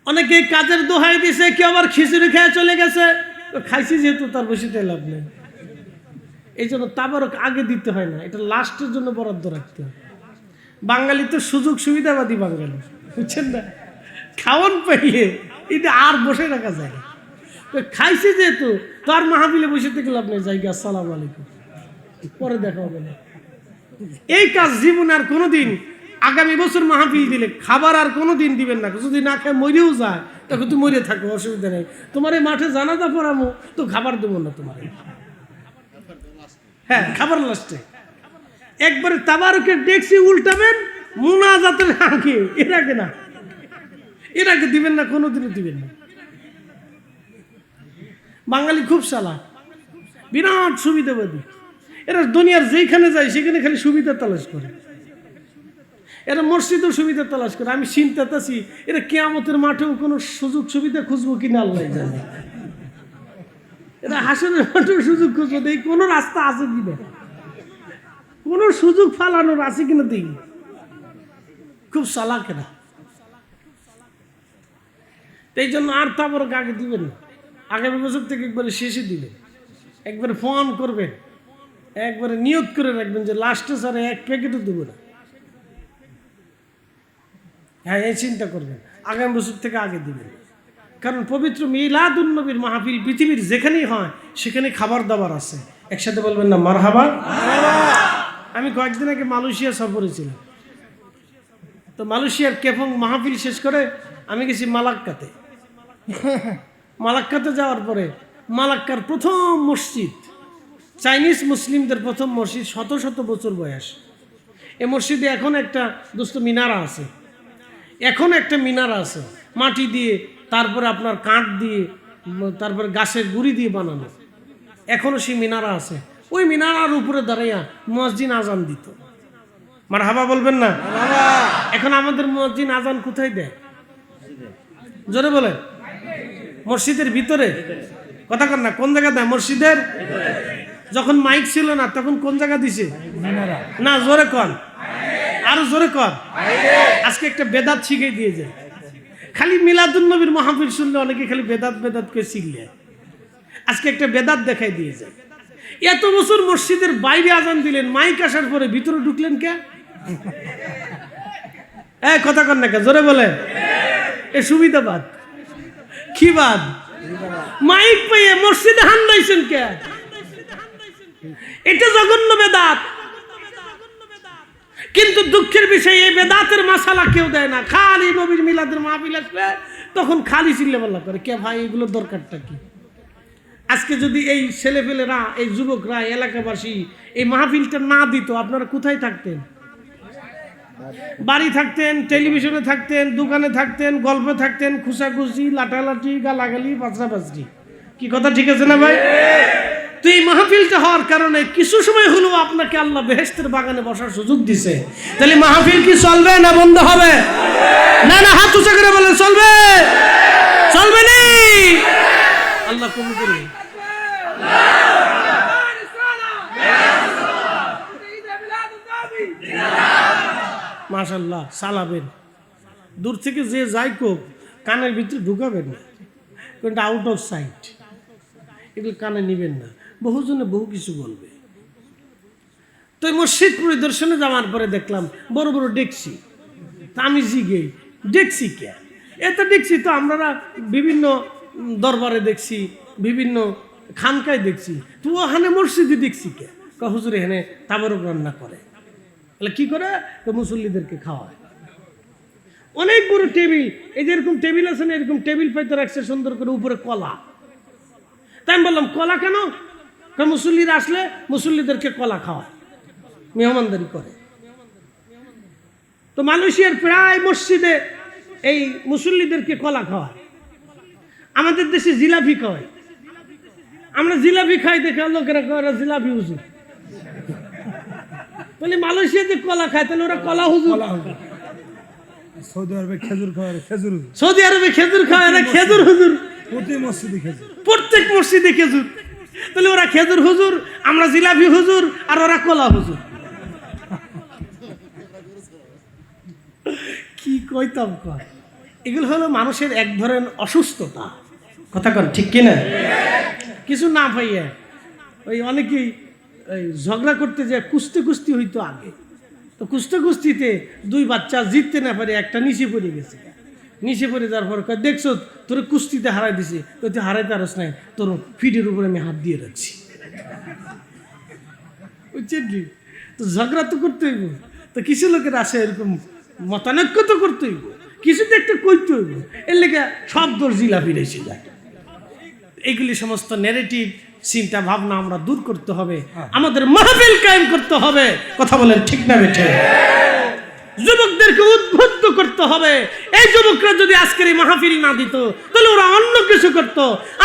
A: অনেকে কাজের দোহাই দিছে, কেউ আবার খিচুড়ি খেয়ে চলে গেছে। খাইছি যেহেতু তার বসিতে লাভ নেই, এই জন্য তাবারক আগে দিতে হয় না, এটা লাস্টের জন্য বরাদ্দ রাখতে হয়। বাঙালি তো সুযোগ সুবিধাবাদী বাঙালি, বুঝছেন না? খাওয়ান পাইলে এটা আর বসে রাখা যায় না। খাইছি যেহেতু তার মাহফিলে বসে থেকে লাভ নেই, জায়গা আসসালামু আলাইকুম, পরে দেখা হবে না। এই কাজ জীবনে আর কোনোদিন, আগামী বছর মাহফিল দিলে খাবার আর কোনোদিন দিবেন না। যদি না খেয়ে মরেও যায়, তখন তুই মরে থাকো, অসুবিধা নেই। তোমার এই মাঠে জানাজা পড়ামো তো খাবার দেবো না তোমার। হ্যাঁ, খাবার লাস্টে একবারে তাবারকের ডেক্সি উল্টাবেন, মুনাজাতের আগে, এর আগে না, এর আগে দিবেন না, কোনোদিনও দিবেন না। বাঙালি খুব চালাক, বিরাট সুবিধাবাদী। এরা দুনিয়ার যেখানে যায় সেখানে খালি সুবিধা তালাশ করে। এরা মসজিদও সুবিধা তালাশ করে। আমি চিন্তাতেছি এরা কিয়ামতের মাঠেও কোনো সুযোগ সুবিধা খুঁজবো কিনা আল্লাহ জানে। এরা হাসনের মাঠেও সুযোগ খুঁজবো, দেখি কোনো রাস্তা আছে কিনা, কোনো সুযোগ ফালানোর আছে কিনা দেখি। খুব চালাক এরা। এই জন্য আর তাবারক আগে দিবেন না, আগামী বছর থেকে একবারে শেষে দিবেন। একবারে ফোন করবেন, একবারে নিয়ত করে রাখবেন যে লাস্টে স্যার 1 প্যাকেটও দেবো না। হ্যাঁ, এই চিন্তা করবেন, আগামী বছর থেকে আগে দিবেন। কারণ পবিত্র মিলাদুন নবীর মাহফিল পৃথিবীর যেখানেই হয় সেখানে খাবার দাবার আছে। একসাথে বলবেন না মারহাবা। আমি কয়েকদিন আগে মালয়েশিয়া সফরে ছিলাম, তো মালয়েশিয়ার কেফং মাহফিল শেষ করে আমি গেছি মালাক্কাতে। মালাক্কাতে যাওয়ার পরে মালাক্কার প্রথম মসজিদ, চাইনিজ মুসলিমদের প্রথম মসজিদ, শত শত বছর বয়স। এই মসজিদে এখন একটা দোস্ত মিনারা আছে, এখন একটা মিনারা আছে মাটি দিয়ে, তারপরে আপনার কাঠ দিয়ে, তারপরে গাছের গুঁড়ি দিয়ে বানানো, এখনো সেই মিনারা আছে। ওই মিনারার উপরে দাঁড়াইয়া মুয়াজ্জিন আজান দিত। মারহাবা বলবেন না? এখন আমাদের মুয়াজ্জিন আজান কোথায় দেয়? জোরে বলে, মসজিদের ভিতরে। কথা কন না, কোন জায়গা দেয়? মসজিদের। যখন মাইক ছিল না তখন কোন জায়গা দিছে? না, জোরে কন, আরো জোরে কন। আজকে একটা বেদাত শিখে দিয়ে যায়। খালি মিলাদুন নবীর মাহফিল শুনলে অনেকে খালি বেদাত বেদাত করে শিখলে, আজকে একটা বেদাত দেখাই দিয়ে যায়। এত বছর মসজিদের বাইরে আজান দিলেন, মাইক আসার পরে ভিতরে ঢুকলেন কে? কথা কন না কে? জোরে বলে। এ সুবিধাবাদ কি বাদ? মাইক পেয়ে মসজিদে হান্দাইছেন কে? এটা জঘন্য বেদাত। কিন্তু দুঃখের বিষয় এই বেদাতের মাসালা কেউ দেয় না। খালি নবীর মিলাদের মাহফিল আসলে তখন খালি চিল্লাপাল্লা করে, কে ভাই এগুলোর দরকারটা কি? আজকে যদি এই ছেলেপেলেরা, এই যুবকরা, এলাকাবাসী এই মাহফিলটা না দিত, আপনারা কোথায় থাকতেন? বাড়ি থাকতেন, টেলিভিশনে থাকতেন, দোকানে থাকতেন, গল্পে থাকতেন, খুশাখুশি, লাঠালাঠি, গালাগালি, পাঁচড়াপাঁচড়ি। কি কথা ঠিক আছে না ভাই? তো এই মাহফিলটা হওয়ার কারণে কিছু সময় হলেও আপনাকে আল্লাহ বেহেশতের বাগানে বসার সুযোগ দিছে। তাহলে মাহফিল কি চলবে না বন্ধ হবে? না না, হাত উঁচা করে বলে চলবে। চলবে নি? আল্লাহ কবুল করুন। মাশাআল্লাহ, চালাবেন। দূর থেকে যে যাই কোক কানের ভিতরে ঢুকাবেন না, কিন্তু আউট অফ সাইট, এগুলো কানে নিবেন না। বহুজনে বহু কিছু বলবে। তো মসজিদ পরিদর্শনে যাওয়ার পরে দেখলাম বড় বড় ডেকসি। আমি জিগে ডেকসি কে? এত ডেকসি তো আমরা বিভিন্ন দরবারে দেখছি, বিভিন্ন খানকায় দেখছি, তো ওখানে মসজিদে দেখছি কে? হুজুর এখানে তাবারক রান্না করে। কি করে? তো মুসল্লিদেরকে খাওয়ায়। অনেক বড় টেবিল, এই যে এরকম টেবিল আছে না, এরকম টেবিল পাইতে রাখছে সুন্দর করে, উপরে কলা। তাই আমি বললাম কলা কেন? মুসল্লিরা আসলে মুসল্লিদেরকে কলা খাওয়ায়, মেহমানদারি করে। তো মালয়েশিয়ার প্রায় মসজিদে এই মুসল্লিদেরকে কলা খাওয়ায়। আমাদের দেশে জিলাপি খাওয়ায়। আমরা জিলাপি খাই দেখে লোকেরা কয় জিলাপি হুজুর। তাহলে মালয়েশিয়াতে কলা খায়, তাহলে ওরা কলা হুজুর।
B: সৌদি আরবে খেজুর খাওয়ার খেজুর,
A: সৌদি আরবে খেজুর খাওয়ায়, না খেজুর হুজুর।
B: প্রত্যেক মসজিদে খেজুর,
A: প্রত্যেক মসজিদে খেজুর। তাহলে ওরা খেজুর হুজুর, আমরা জিলাপি হুজুর, আর ওরা কলা হুজুর। কি কইতাম কয়? এগুলো হলো মানুষের এক ধরনের অসুস্থতা। কথা কন ঠিক কিনা? কিছু না পাইয়া ওই অনেকেই ওই ঝগড়া করতে যায়, কুস্তি হইতো আগে। তো কুস্তিতে দুই বাচ্চা জিততে না পারে, একটা নিচে পড়ে গেছে। নিচে পড়ে যাওয়ার পর কয়, দেখছো তোর কুস্তিতে হারাই দিছি। তো তুই হারাইতে পারস নাই, তোর ফিটের উপরে আমি হাত দিয়ে রাখছি। বুঝছেন? তো ঝগড়া তো করতে হইব। তো কিছু লোকের আসে এরকম মতানৈক্য তো করতে হইব, কিছু তো একটা করতে হইব। এর লেগে সব দোষ জিলাপির এসে যায়। এইগুলি সমস্ত নেগেটিভ চিন্তা ভাবনা আমরা দূর করতে হবে, আমাদের মাহফিল কায়েম করতে হবে। কথা বলেন ঠিক না বেঠে? যুবকদেরকে উদ্বুদ্ধ করতে হবে। এই যুবকরা যদি আজকের এই মাহফিল না দিত, তাহলে ওরা অন্য কিছু করত।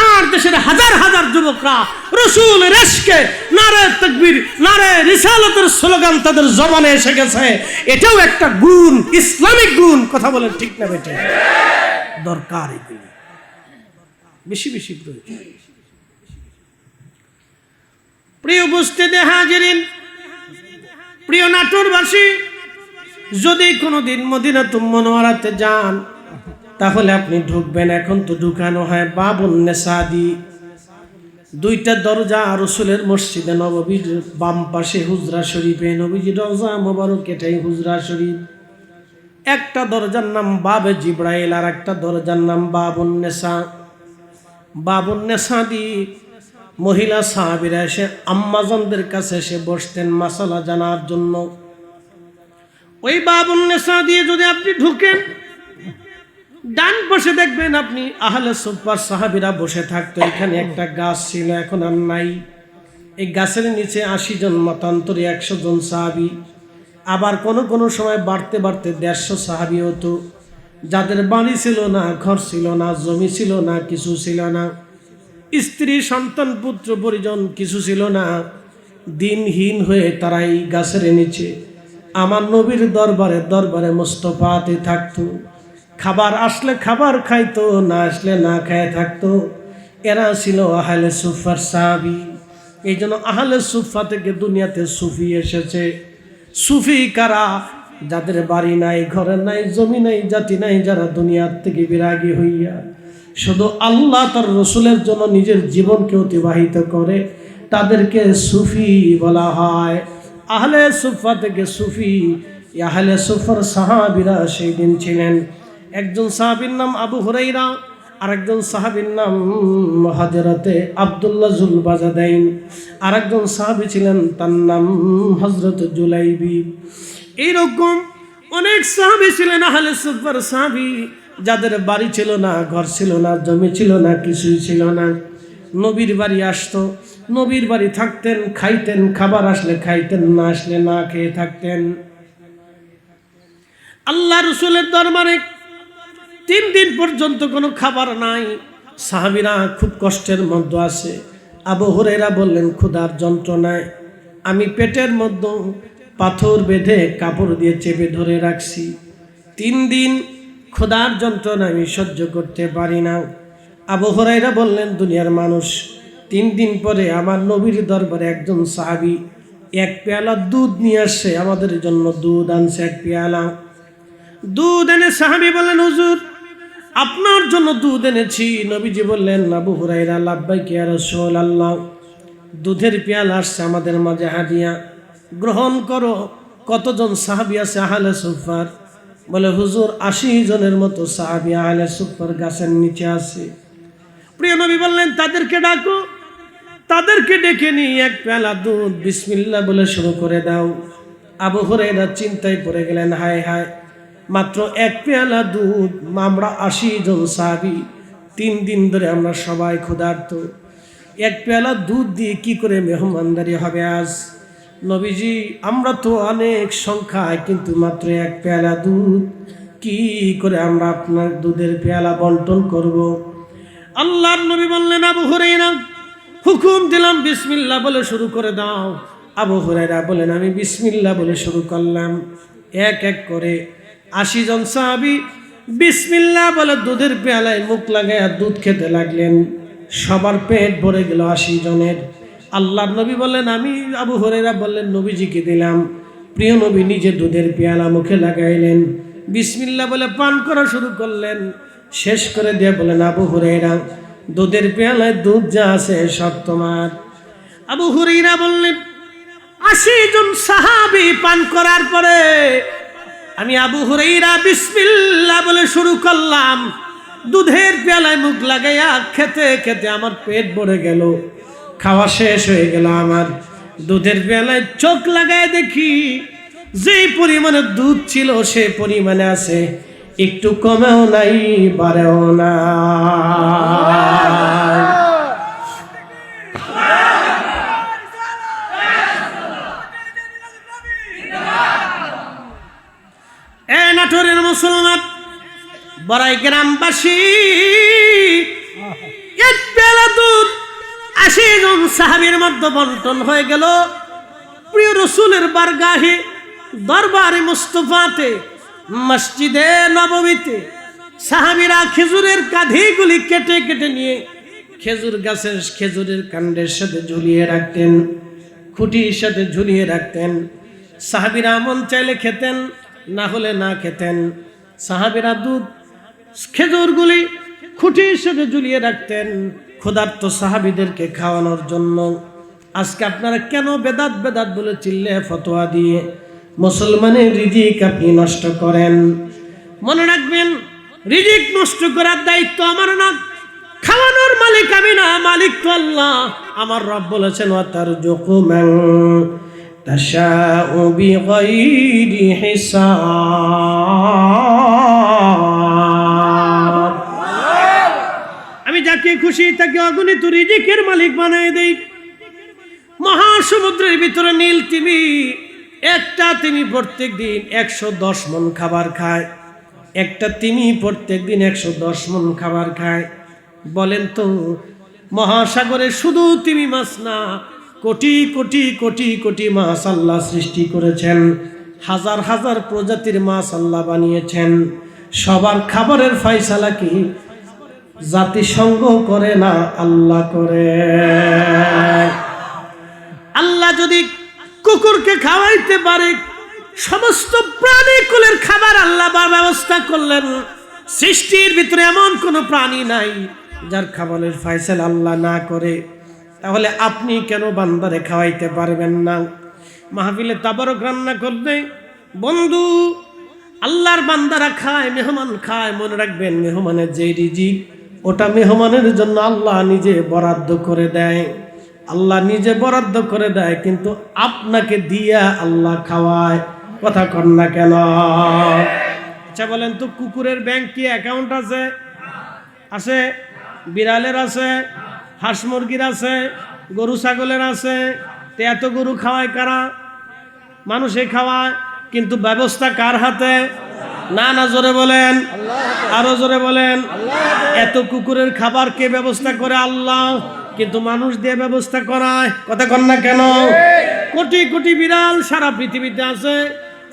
A: আর দেশের হাজার হাজার যুবকরা রাসূলের ইশকে, নারে তাকবীর, নারে রিসালাতের স্লোগান তাদের জবানে এসে গেছে। এটাও একটা গুণ, ইসলামিক গুণ। কথা বলেন ঠিক না বেঠে? দরকার এগুলি বেশি বেশি প্রয়োজন। প্রিয় উপস্থিতি হাজিরিন, প্রিয় নাটোরবাসী, যদি কোনোদিন মদিনাতুল মুনাওয়ারাতে যান তাহলে আপনি ঢুকবেন। এখন তো ঢুকানো হয় বাবুন নেসাদি, দুইটা দরজা রাসূলের মসজিদে নববীর বাম পাশে হুজরা শরীফে, নবীজির রওজা মোবারক, এটাই হুজরা শরীফ। একটা দরজার নাম বাবে জিব্রাইল, আর একটা দরজার নাম বাবুন নেসা। বাবুন নেসাদি মহিলা সাহাবীরা এসে আম্মাজানদের কাছে এসে বসতেন মাসালা জানার জন্য। ওই বাবুন নেসা দিয়ে যদি আপনি ঢুকেন, ডান পাশে দেখবেন আপনি আহলে সুফার সাহাবীরা বসে থাকতো। এখানে একটা গাছ ছিল, এখন আর নাই। এই গাছের নিচে 80 জন মতান্তরে 100 জন সাহাবী আবার কোনো কোনো সময় বাড়তে বাড়তে 150 সাহাবী হতো, যাদের বাড়ি ছিল না, ঘর ছিল না, জমি ছিল না, কিছু ছিল না, স্ত্রী সন্তান পুত্র পরিজন কিছু ছিল না, দিনহীন হয়ে তারা এই গাছের নিচে আমার নবীর দরবারে দরবারে মোস্তফাতে থাকতো। খাবার আসলে খাবার খাইতো, না আসলে না খায় থাকতো। এরা ছিল আহলে সুফার সাহাবী। এই জন্য আহলে সুফা থেকে দুনিয়াতে সুফি এসেছে। সুফি কারা? যাদের বাড়ি নাই, ঘরে নাই, জমি নাই, জাতি নাই, যারা দুনিয়ার থেকে বিরাগী হইয়া শুধু আল্লাহ তার রসুলের জন্য নিজের জীবনকে অতিবাহিত করে, তাদেরকে সুফি বলা হয়। আহলে সুফা থেকে সুফি। আহলে সুফার সাহাবীরা সেই দিন ছিলেন। একজন সাহাবীর নাম আবু হুরাইরা, আরেকজন সাহাবীর নাম হযরতে আব্দুল্লাহ যুল বাজাদাইন, আরেকজন সাহাবী ছিলেন তার নাম হযরত জুলাইবি। এইরকম অনেক সাহাবী ছিলেন আহলে সুফার সাহাবী, যাদের বাড়ি ছিল না, ঘর ছিল না, জমি ছিল না, কিছুই ছিল না। নবীর বাড়ি আসতো, নবীর বাড়ি থাকতেন, খাইতেন, খাবার আসলে খাইতেন, না আসলে না খেয়ে থাকতেন। আল্লাহ রসুলের দরবারে 3 দিন পর্যন্ত কোনো খাবার নাই। সাহাবীরা খুব কষ্টের মধ্যে আছে। আবু হুরায়রা বললেন, ক্ষুধার যন্ত্রণায় আমি পেটের মধ্যে পাথর বেঁধে কাপড় দিয়ে চেপে ধরে রাখছি। 3 দিন ক্ষুধার যন্ত্রণা আমি সহ্য করতে পারি না। আবু হুরায়রা বললেন, দুনিয়ার মানুষ 3 দিন পরে আমার নবীর দরবারে একজন সাহাবী 1 পেয়ালা দুধ নিয়ে আসছে, আমাদের জন্য দুধ আনছে 1 পেয়ালা দুধ এনে সাহাবী বললেন, হুজুর আপনার জন্য দুধ এনেছি। নবীজি বললেন, আবু হুরায়রা লাব্বাইকা ইয়া রাসূলুল্লাহ, দুধের পেয়ালা আসছে আমাদের মাঝে হাদিয়া, গ্রহণ করো। কতজন সাহাবী আছে আহলে সুফার? বলে, হুজুর 80 জনের মতো সাহাবী আহলে সুফার গাছের নিচে আছে। প্রিয় নবী বললেন, তাদেরকে ডাকো। তাদেরকে ডেকে নিয়ে 1 পেয়ালা দুধ বিসমিল্লাহ বলে শুরু করে দাও। আবু হুরায়রা চিন্তায় পড়ে গেলেন, হায় হায়, মাত্র 1 পেয়ালা দুধ, আমরা 80 জন সাহাবী, 3 দিন ধরে আমরা সবাই ক্ষুধার্ত, 1 পেয়ালা দুধ দিয়ে কি করে মেহমানদারি হবে আজ? নবীজি, আমরা তো অনেক সংখ্যায়, কিন্তু মাত্র 1 পেয়ালা দুধ, কি করে আমরা আপনার দুধের পেয়ালা বন্টন করব? আল্লাহর নবী বললেন, আবু হুরায়রা হুকুম দিলাম বিসমিল্লাহ বলে শুরু করে দাও। আবু হুরায়রা বলেন, আমি বিসমিল্লাহ বলে শুরু করলাম। এক এক করে 80 জন সাহাবী বিসমিল্লাহ বলে দুধের পেয়ালায় মুখ লাগাইয়া দুধ খেতে লাগলেন। সবার পেট ভরে গেল 80 জনের। আল্লাহর নবী বললেন, আমি আবু হুরায়রা বললেন, নবীজিকে দিলাম। প্রিয় নবী নিজে দুধের পেয়ালা মুখে লাগাইলেন, বিসমিল্লাহ বলে পান করা শুরু করলেন। শেষ করে দিয়ে বলেন, আবু হুরায়রা, দুধের পেয়ালায় দুধ যা আছে সব তোমার। আবু হুরায়রা বললেন, 80 জন সাহাবী পান করার পরে আমি আবু হুরায়রা বিসমিল্লাহ বলে শুরু করলাম। দুধের পেয়ালায় মুখ লাগাইয়া খেতে খেতে আমার পেট ভরে গেল, খাওয়া শেষ হয়ে গেল আমার। দুধের পেয়ালায় চোখ লাগায় দেখি যে পরিমাণে দুধ ছিল সে পরিমাণে আছে, একটু কমেও নাই, বাড়েও না। নাটোরের মুসলমান বড়াই গ্রামবাসী, 1 পেয়ালা দুধ 80 জন সাহাবীর মধ্যে বন্টন হয়ে গেল। প্রিয় রসুলের বারগাহে দরবারে মুস্তফাতে মসজিদে নববীতে সাহাবীরা খেজুরের কাঁধিগুলি কেটে কেটে নিয়ে খেজুর গাছের খেজুরের কাণ্ডের সাথে ঝুলিয়ে রাখতেন, খুঁটির সাথে ঝুলিয়ে রাখতেন। সাহাবীরা মন চাইলে খেতেন, না হলে না খেতেন। সাহাবীরা দুধ খেজুরগুলি খুঁটির সাথে ঝুলিয়ে রাখতেন ক্ষুধার্ত সাহাবীদেরকে খাওয়ানোর জন্য। আজকে আপনারা কেন বেদাত বেদাত বলে চিল্লে ফতোয়া দিয়ে মুসলমানের রিজিক আপনি নষ্ট করেন? মনে রাখবেন, রিজিক নষ্ট করার দায়িত্ব আমার না, খাওয়ানোর মালিক আমি না, মালিক তো আল্লাহ। আমার রব বলেছেন, ওয়াতারযুকু মান তাশাউ বিগাইরি হিসাব। আমি যাকে খুশি তাকে অগণিত রিজিকের মালিক বানিয়ে দেই। মহাসমুদ্রের ভিতরে নীল তিমি একটা তিমি প্রত্যেক দিন 110 মণ খাবার খায়, একটা তিমি প্রত্যেক দিন 110 মণ খাবার খায়। বলেন তো মহাসাগরে শুধু তিমি মাছ না, কোটি কোটি কোটি কোটি মাছ আল্লাহ সৃষ্টি করেছেন, হাজার হাজার প্রজাতির মাছ আল্লাহ বানিয়েছেন। সবার খাবারের ফয়সালা কি জাতিসংঘ করে না, আল্লাহ করে। আল্লাহ যদি কুকুরকে খাওয়াইতে পারে, সমস্ত প্রাণীকুলের খাবার আল্লাহ ব্যবস্থা করলেন। সৃষ্টির ভিতরে এমন কোনো প্রাণী নাই যার খাবারের ফয়সালা আল্লাহ না করে। তাহলে আপনি কেন বান্দারে খাওয়াইতে পারবেন না? মাহফিলে তাবারক রান্না করবে বন্ধু, আল্লাহর বান্দারা খায়, মেহমান খায়। মনে রাখবেন, মেহমানের যে রিজিক ওটা মেহমানের জন্য আল্লাহ নিজে বরাদ্দ করে দেয়। আল্লাহ নিজে বরাদ্দ করে দেয়, কিন্তু আপনাকে দিয়া আল্লাহ খাওয়ায়। কথা কন না কেন? আচ্ছা বলেন তো, কুকুরের ব্যাংক কি অ্যাকাউন্ট আছে? আছে। বিড়ালের আছে, হাঁস মুরগির আছে, গরু ছাগলের আছে। তো এত গরু খাওয়ায় কারা? মানুষে খাওয়ায়, কিন্তু ব্যবস্থা কার হাতে? না না, জোরে বলেন, আরো জোরে বলেন। এত কুকুরের খাবার কে ব্যবস্থা করে? আল্লাহ। কিন্তু মানুষ দিয়ে ব্যবস্থা করায়। কথা কন না কেন? কোটি কোটি বিড়াল সারা পৃথিবীতে আছে,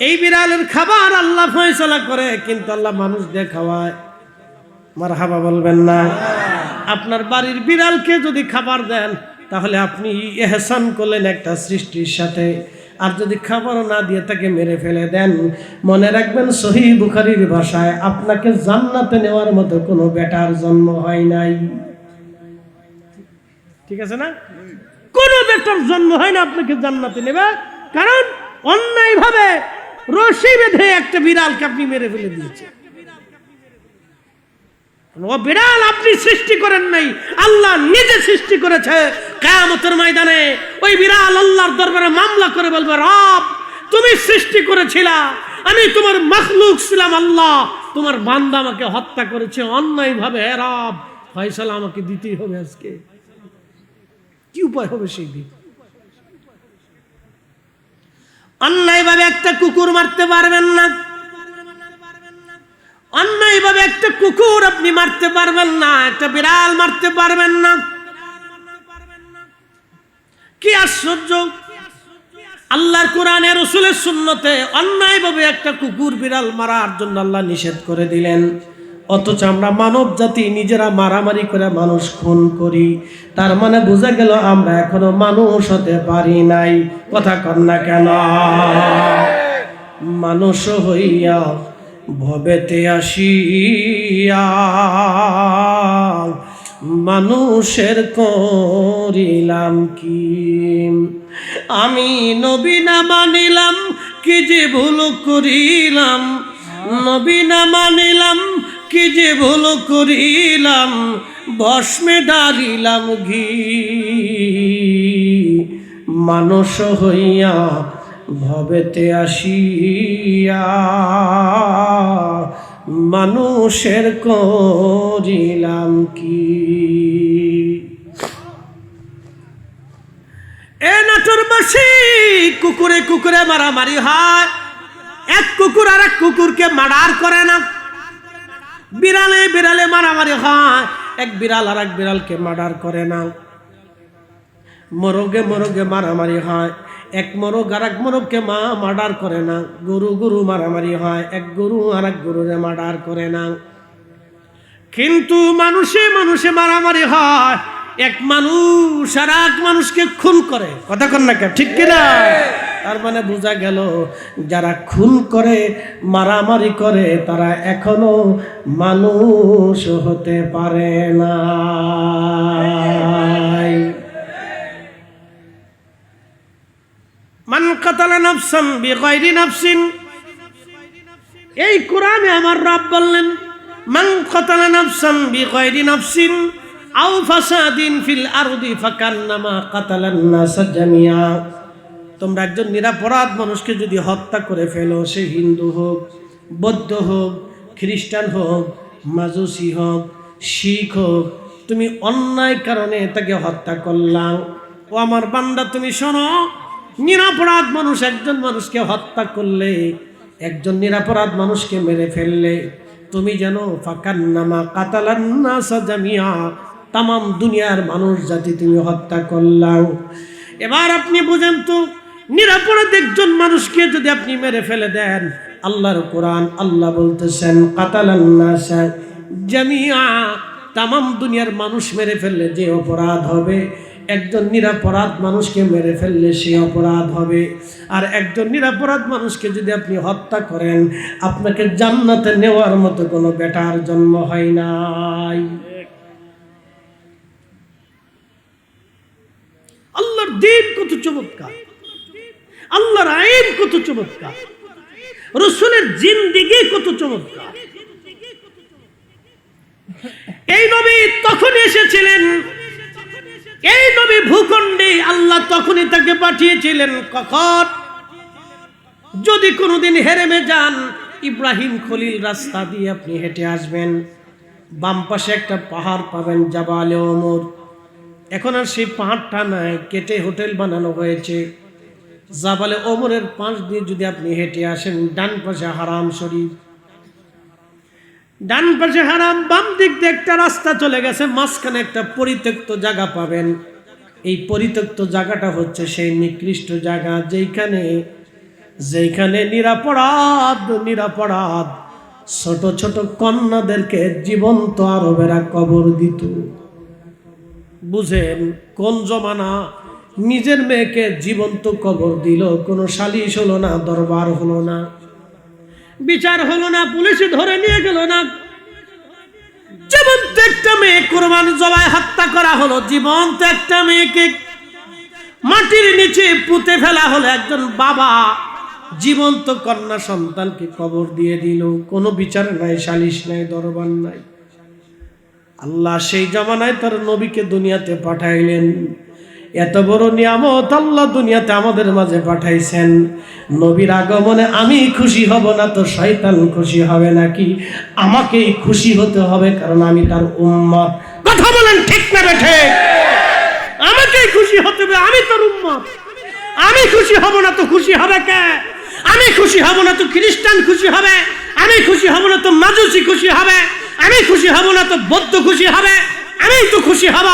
A: এই বিড়ালের খাবার আল্লাহ ফয়সালা করে, কিন্তু আল্লাহ মানুষ দিয়ে খাওয়ায়। মারহাবা বলবেন না? আপনার বাড়ির বিড়ালকে যদি খাবার দেন, তাহলে আপনি ইহসান করলেন একটা সৃষ্টির সাথে। আর যদি খাবার না দিয়ে তাকে মেরে ফেলে দেন, মনে রাখবেন সহিহ বুখারীর ভাষায়, আপনাকে জান্নাতে নেওয়ার মতো কোনো বেটার জন্ম হয় নাই। ঠিক আছে না? কোনো বেটার জন্ম হয় না আপনাকে জান্নাতে নেবে, কারণ অন্যায়ভাবে রশি বেঁধে একটা বিড়ালকে আপনি মেরে ফেলে দিয়েছেন। ও বিড়াল আপনি সৃষ্টি করেন নাই, আল্লাহ নিজে সৃষ্টি করেছে। কিয়ামতের ময়দানে ওই বিড়াল আল্লাহর দরবারে মামলা করে বলবে, রব তুমি সৃষ্টি করেছিলা, আমি তোমার মাখলুক ছিলাম, আল্লাহ তোমার বান্দা আমাকে হত্যা করেছে অন্যায়ভাবে, হে রব ফয়সালা আমাকে দিতেই হবে আজকে। কি উপায় হবে সেই দিন? অন্যায়ভাবে একটা কুকুর মারতে পারবেন না, অন্যায়ভাবে একটা কুকুর আপনি মারতে পারবেন না, একটা বিড়াল মারতে পারবেন না। কি আশ্চর্য! আল্লাহর কোরআনে, রাসূলের সুন্নতে অন্যায়ভাবে একটা কুকুর বিড়াল মারার জন্য আল্লাহ নিষেধ করে দিলেন। অথচ আমরা মানব জাতি নিজেরা মারামারি করে মানুষ খুন করি। তার মানে বোঝা গেল আমরা এখনো মানুষ হতে পারি নাই। কথা কন না কেন? মানুষ হইয়া ভবেতে আসিয়া মানুষের করিলাম কি? আমি নবী না মানিলাম, কি যে ভুল করিলাম। নবী না মানিলাম, কি যে ভুল করিলাম। ভস্মে ডালিলাম ঘি। মানুষ হইয়া ভবেতে আসিয়া মানুষের করিলাম কি? এ নাটোরবাসী, কুকুরে কুকুরে মারামারি হয়, এক কুকুর আর এক কুকুরকে মার্ডার করে না। বিড়ালে বিড়ালে মারামারি হয়, এক বিড়াল আর এক বিড়ালকে মার্ডার করে না। মোরগে মোরগে মারামারি হয়, এক মোরগ আর এক মোরগকে মার্ডার করে না। গরু গরু মারামারি হয়, এক গরু আর এক গরুরে মার্ডার করে না। কিন্তু মানুষে মানুষে মারামারি হয়, এক মানুষ আর এক মানুষকে খুন করে। কথা কন না কেন? ঠিক কিনা? তার মানে বোঝা গেল, যারা খুন করে মারামারি করে তারা এখনো মানুষ হতে পারে না। মান কাতালা নাফসান বিগাইরি নাফসিন, এই কোরআনে আমার রব বললেন, মান কাতালা নাফসান বিগাইরি নাফসিন আও ফাসাদিন ফিল আরদি ফাকান্নামা কাতালান নাস জামিয়া। তোমরা একজন নিরপরাধ মানুষকে যদি হত্যা করে ফেলো, সে হিন্দু হোক, বৌদ্ধ হোক, খ্রিস্টান হোক, মাজুসি হোক, শিখ হোক, তুমি অন্যায় কারণে তাকে হত্যা করলাম। ও আমার বান্দা তুমি শোনো, নিরপরাধ মানুষ একজন মানুষকে হত্যা করলে, একজন নিরপরাধ মানুষকে মেরে ফেললে, তুমি যেন ফাকান্নামা কাতালান নাসা জামিয়া, তাম দুনিয়ার মানুষ জাতি তুমি হত্যা করলাও। এবার আপনি বুঝেন তো, নিরপরাধ একজন মানুষকে যদি আপনি মেরে ফেলে দেন, আল্লাহর কোরআন আল্লাহ বলতেছেন কাতালান নাসা জামিয়া, তাম দুনিয়ার মানুষ মেরে ফেললে যে অপরাধ হবে, একজন নিরপরাধ মানুষকে মেরে ফেললে সে অপরাধ হবে। আর একজন নিরপরাধ মানুষকে যদি আপনি হত্যা করেন, আপনাকে জান্নাতে নেওয়ার মতো কোনো বেটার জন্ম হয় নাই। আল্লাহর দিন কত চমৎকার, আল্লাহর আইন কত চমৎকার, রাসূলের জিন্দেগি কত চমৎকার। এই নবী তখন এসেছিলেন, এই নবী ভূখণ্ডে আল্লাহ তখনই তাকে পাঠিয়েছিলেন। কখন? যদি কোনোদিন হেরেমে যান, ইব্রাহিম খলিল রাস্তা দিয়ে আপনি হেঁটে আসবেন, বাম পাশে একটা পাহাড় পাবেন, জাবালে ওমর। এখন আর সেই পাহাড়টা নাই, কেটে হোটেল বানানো হয়েছে। জাবালে ওমরের পাশ দিয়ে যদি আপনি হেঁটে আসেন, ডান পাশে হারাম শরীফ, ডান পাশে হারাম, বাম দিক দিয়ে একটা রাস্তা চলে গেছে, মাঝখানে একটা পরিত্যক্ত জায়গা পাবেন। এই পরিত্যক্ত জায়গাটা হচ্ছে সেই নিকৃষ্ট জায়গা যেখানে নিরাপরাধ ছোট ছোট কন্যাদেরকে জীবন্ত আরবেরা কবর দিত। বুঝেন কোন জমানা, নিজের মেয়েকে জীবন্ত কবর দিল, কোনো সালিশ হলো না, দরবার হলো না, বিচার হলো না, পুলিশে ধরে নিয়ে গেল না। জীবন্ত একটা মেয়ে কুরবান জবাই হত্যা করা হলো, জীবন্ত একটা মেয়েকে মাটির নিচে পুঁতে ফেলা হলো। একজন বাবা জীবন্ত কন্যা সন্তানকে কবর দিয়ে দিল, কোনো বিচার নাই, সালিশ নাই, দরবার নাই। আল্লাহ সেই জামানায় তার নবীকে দুনিয়াতে পাঠাইলেন। এত বড় নিয়ামত আল্লাহ দুনিয়াতে আমাদের মাঝে পাঠাইছেন। নবীর আগমনে আমি খুশি হব না তো শয়তান খুশি হবে নাকি? আমাকেই খুশি হতে হবে, কারণ আমি তার উম্মত। কথা বলেন ঠিক না বেঠে? আমাকেই খুশি হতে হবে, আমি তার উম্মত। আমি খুশি হব না তো খুশি হবে কে? আমি খুশি হব না তো খ্রিস্টান খুশি হবে, আমি খুশি হব না তো মাজুসি খুশি হবে, আমি খুশি হব না তো বৌদ্ধ খুশি হবে। আমি তো খুশি হব,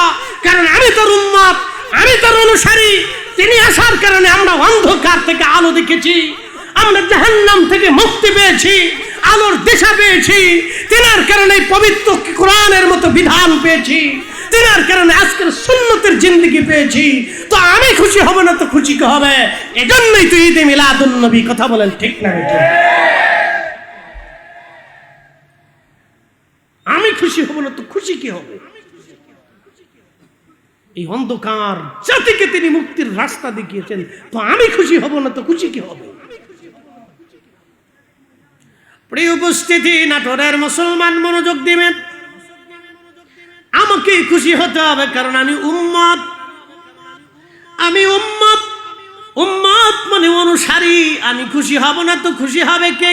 A: কারণ আমি তার উম্মত, আমি তার অনুসারী। তিনি আসার কারণে আমরা অন্ধকার থেকে আলো দেখেছি, আমরা জাহান্নাম থেকে মুক্তি পেয়েছি, আলোর দিশা পেয়েছি। তিনার কারণে পবিত্র কোরআনের মতো বিধান পেয়েছি, তিনার কারণে আজকের সুন্নতের জিন্দেগি পেয়েছি। তো আমি খুশি হব না তো খুশি কে হবে? এজন্যই তো ঈদে মিলাদুন নবী। কথা বলেন ঠিক না বেঠিক? আমি খুশি হব না তো খুশি কি হবে? এই অন্ধকার জাতিকে তিনি মুক্তির রাস্তা দেখিয়েছেন, তো আমি খুশি হব না তো খুশি কি হবে? প্রিয় উপস্থিতি, নাটোরের মুসলমান মনোযোগ দিবেন। আমাকে খুশি হতে হবে, কারণ আমি উম্মত। আমি উম্মত, উম্মত মানে অনুসারী। আমি খুশি হব না তো খুশি হবে কে?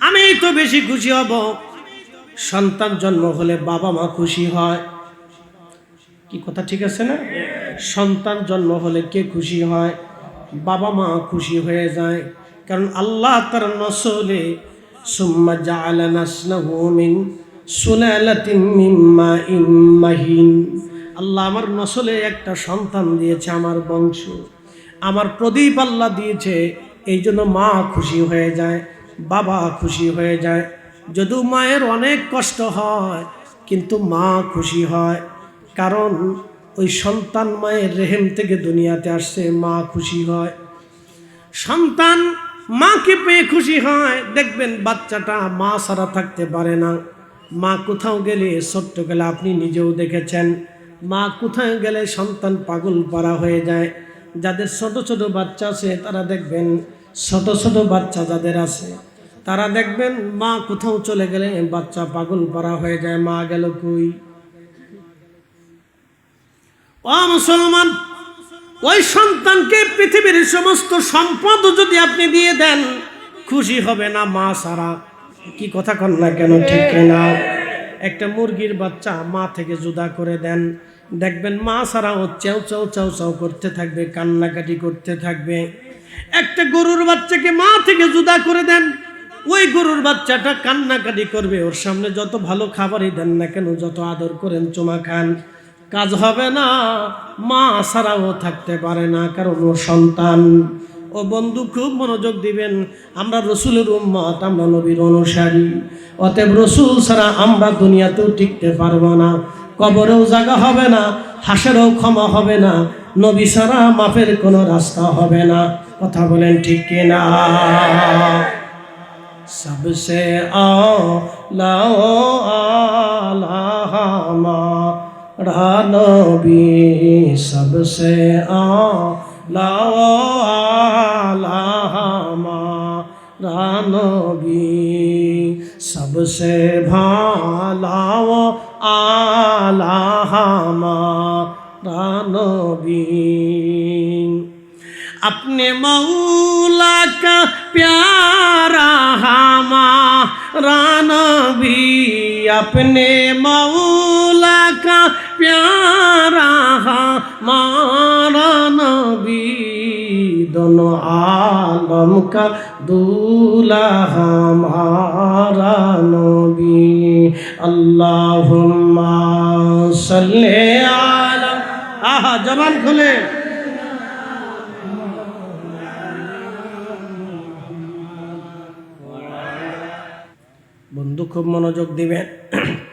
A: আমি তো বেশি খুশি হব। সন্তান জন্ম হলে বাবা মা খুশি হয়, কি কথা ঠিক আছে না? সন্তান জন্ম হলে কে খুশি হয়? বাবা মা খুশি হয়ে যায়। কারণ আল্লাহ তার নসলে সুম্মা জাআলা নাসলাহু মিন সুলালাতিন মিন মাইন মাহিন, আল্লাহ আমার নসলে একটা সন্তান দিয়েছে, আমার বংশ, আমার প্রদীপ আল্লাহ দিয়েছে। এই জন্য মা খুশি হয়ে যায়, বাবা খুশি হয়ে যায়। যদিও মায়ের অনেক কষ্ট হয়, কিন্তু মা খুশি হয়, কারণ ওই সন্তান মায়ের রেহেম থেকে দুনিয়াতে আসছে, মা খুশি হয়। সন্তান মাকে পেয়ে খুশি হয়। দেখবেন বাচ্চাটা মা ছাড়া থাকতে পারে না। মা কোথাও গেলে, ছোট্ট গেলে আপনি নিজেও দেখেছেন, মা কোথাও গেলে সন্তান পাগল পারা হয়ে যায়। যাদের ছোট ছোট বাচ্চা আছে তারা দেখবেন, ছোট ছোট বাচ্চা যাদের আছে তারা দেখবেন মা কোথাও চলে গেলে বাচ্চা পাগল পারা হয়ে যায়, মা গেল কই? ও মুসলমান, ওই সন্তানকে পৃথিবীর সমস্ত সম্পদ যদি আপনি দিয়ে দেন, খুশি হবে না মা ছাড়া। কি কথা কন না কেন? ঠিক না? একটা মুরগির বাচ্চা মা থেকে জুদা করে দেন, দেখবেন মা ছাড়াও চেউ চেউ চেউ চেউ করতে থাকবে, কান্নাকাটি করতে থাকবে। একটা গরুর বাচ্চাকে মা থেকে জুদা করে দেন, ওই গরুর বাচ্চাটা কান্নাকাটি করবে। ওর সামনে যত ভালো খাবারই দেন না কেন, যত আদর করেন, চুমা খান, কাজ হবে না। মা ছাড়াও থাকতে পারে না, কারণ ও সন্তান। ও বন্ধু, খুব মনোযোগ দিবেন। আমরা রসুলের উম্মত, আমরা নবীর অনুসারী। অতএব রসুল ছাড়া আমরা দুনিয়াতেও টিকতে পারবো না, কবরেও জায়গা হবে না, হাসেরও ক্ষমা হবে না, নবী ছাড়া মাফের কোনো রাস্তা হবে না। কথা বলেন ঠিক কিনা? सबसे आला हमारा नबी, सबसे आला हमारा नबी, सबसे भाला आला हमारा नबी। अपने मौला का प्यारा हमारा नबी, अपने मौला का प्यारा हमारा नबी, दोनों आलम का दूल्हा हमारा नबी। अल्लाहुम्मा सल्ले अला, आहा जबान खुले। বন্ধু, খুব মনোযোগ দিবেন।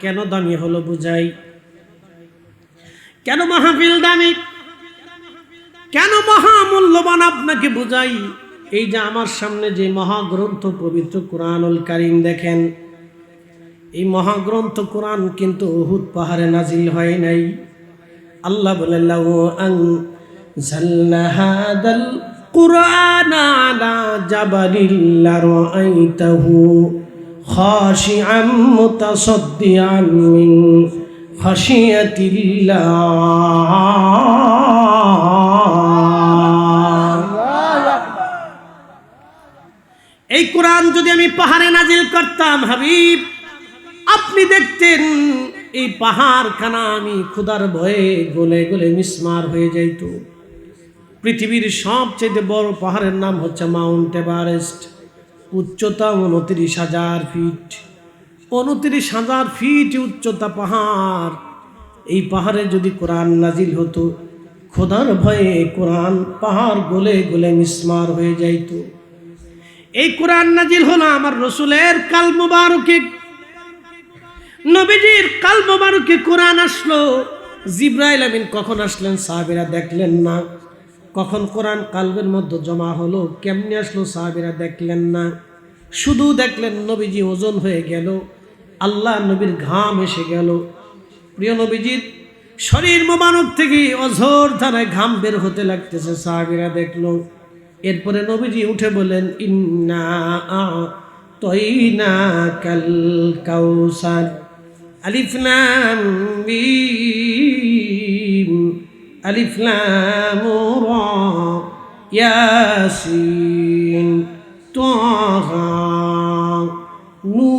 A: কেন দামি হলো বুঝাই, কেন মাহফিল দামি, কেন মহামূল্যবান আপনাকে বুঝাই। এই যে আমার সামনে যে মহাগ্রন্থ পবিত্র কুরআনুল কারীম দেখেন, এই মহাগ্রন্থ কুরআন কিন্তু উহুদ পাহাড়ে নাজিল হয় নাই। আল্লাহ বলে লাউ আনজালনা হাদাল কুরআনা আলা জাবালিল লারাআইতাহু خاشعا متصدعا من خشية الله। এই কোরআন যদি আমি পাহাড়ে নাজিল করতাম হাবিব, আপনি দেখতেন এই পাহাড় খানা আমি ক্ষুধার ভয়ে গলে গলে মিসমার হয়ে যাইত। পৃথিবীর সবচেয়ে বড় পাহাড়ের নাম হচ্ছে মাউন্ট এভারেস্ট। উচ্চতা 29,000 ফিট, 29,000 ফিট উচ্চতা পাহাড়। এই পাহাড়ে যদি কোরআন নাজিল হতো, খোদার ভয়ে কোরআন পাহাড় গলে গলে মিসমার হয়ে যাইত। এই কোরআন নাজিল হলো আমার রসুলের কাল মুবারকে, নবীজির কাল মুবারকে কোরআন আসলো। জিবরাইল আমিন কখন আসলেন সাহাবীরা দেখলেন না, কখন কোরআন কালবের মধ্যে জমা হলো, কেমনে আসলো সাহাবীরা দেখলেন না। শুধু দেখলেন নবীজি ওজন হয়ে গেল, আল্লাহ নবীর ঘাম এসে গেল। প্রিয় নবীজির শরীর মোবারক থেকে অঝোর ধারায় ঘাম বের হতে লাগতেছে, সাহাবীরা দেখলো। এরপরে নবীজি উঠে বলেন, ইন্না আ'তাইনাকাল কাউসার, আলিফ লাম মিম, আলিফ লাম রা, ইয়াসিন, তাহা, নুন,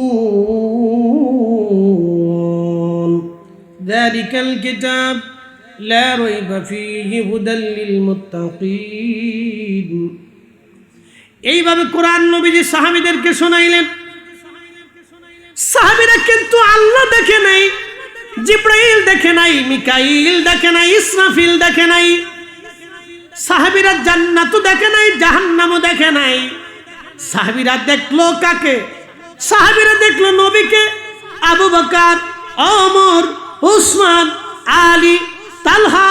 A: যালিকাল কিতাব লা রাইবা ফীহি হুদাল লিল মুত্তাকিন। এইভাবে কোরআন নবীজি সাহাবীদেরকে শোনাইলেন। সাহাবীরা কিন্তু আল্লাহ দেখে নাই, জিবরাইল দেখে নাই, মিকাইল দেখে নাই, ইসরাফিল দেখে নাই। সাহাবীরা জান্নাতও দেখে নাই, জাহান্নামও দেখে নাই। সাহাবীরা দেখলো কাকে? সাহাবীরা দেখলো নবীকে। আবু বকর, ওমর, উসমান, আলী, তালহা,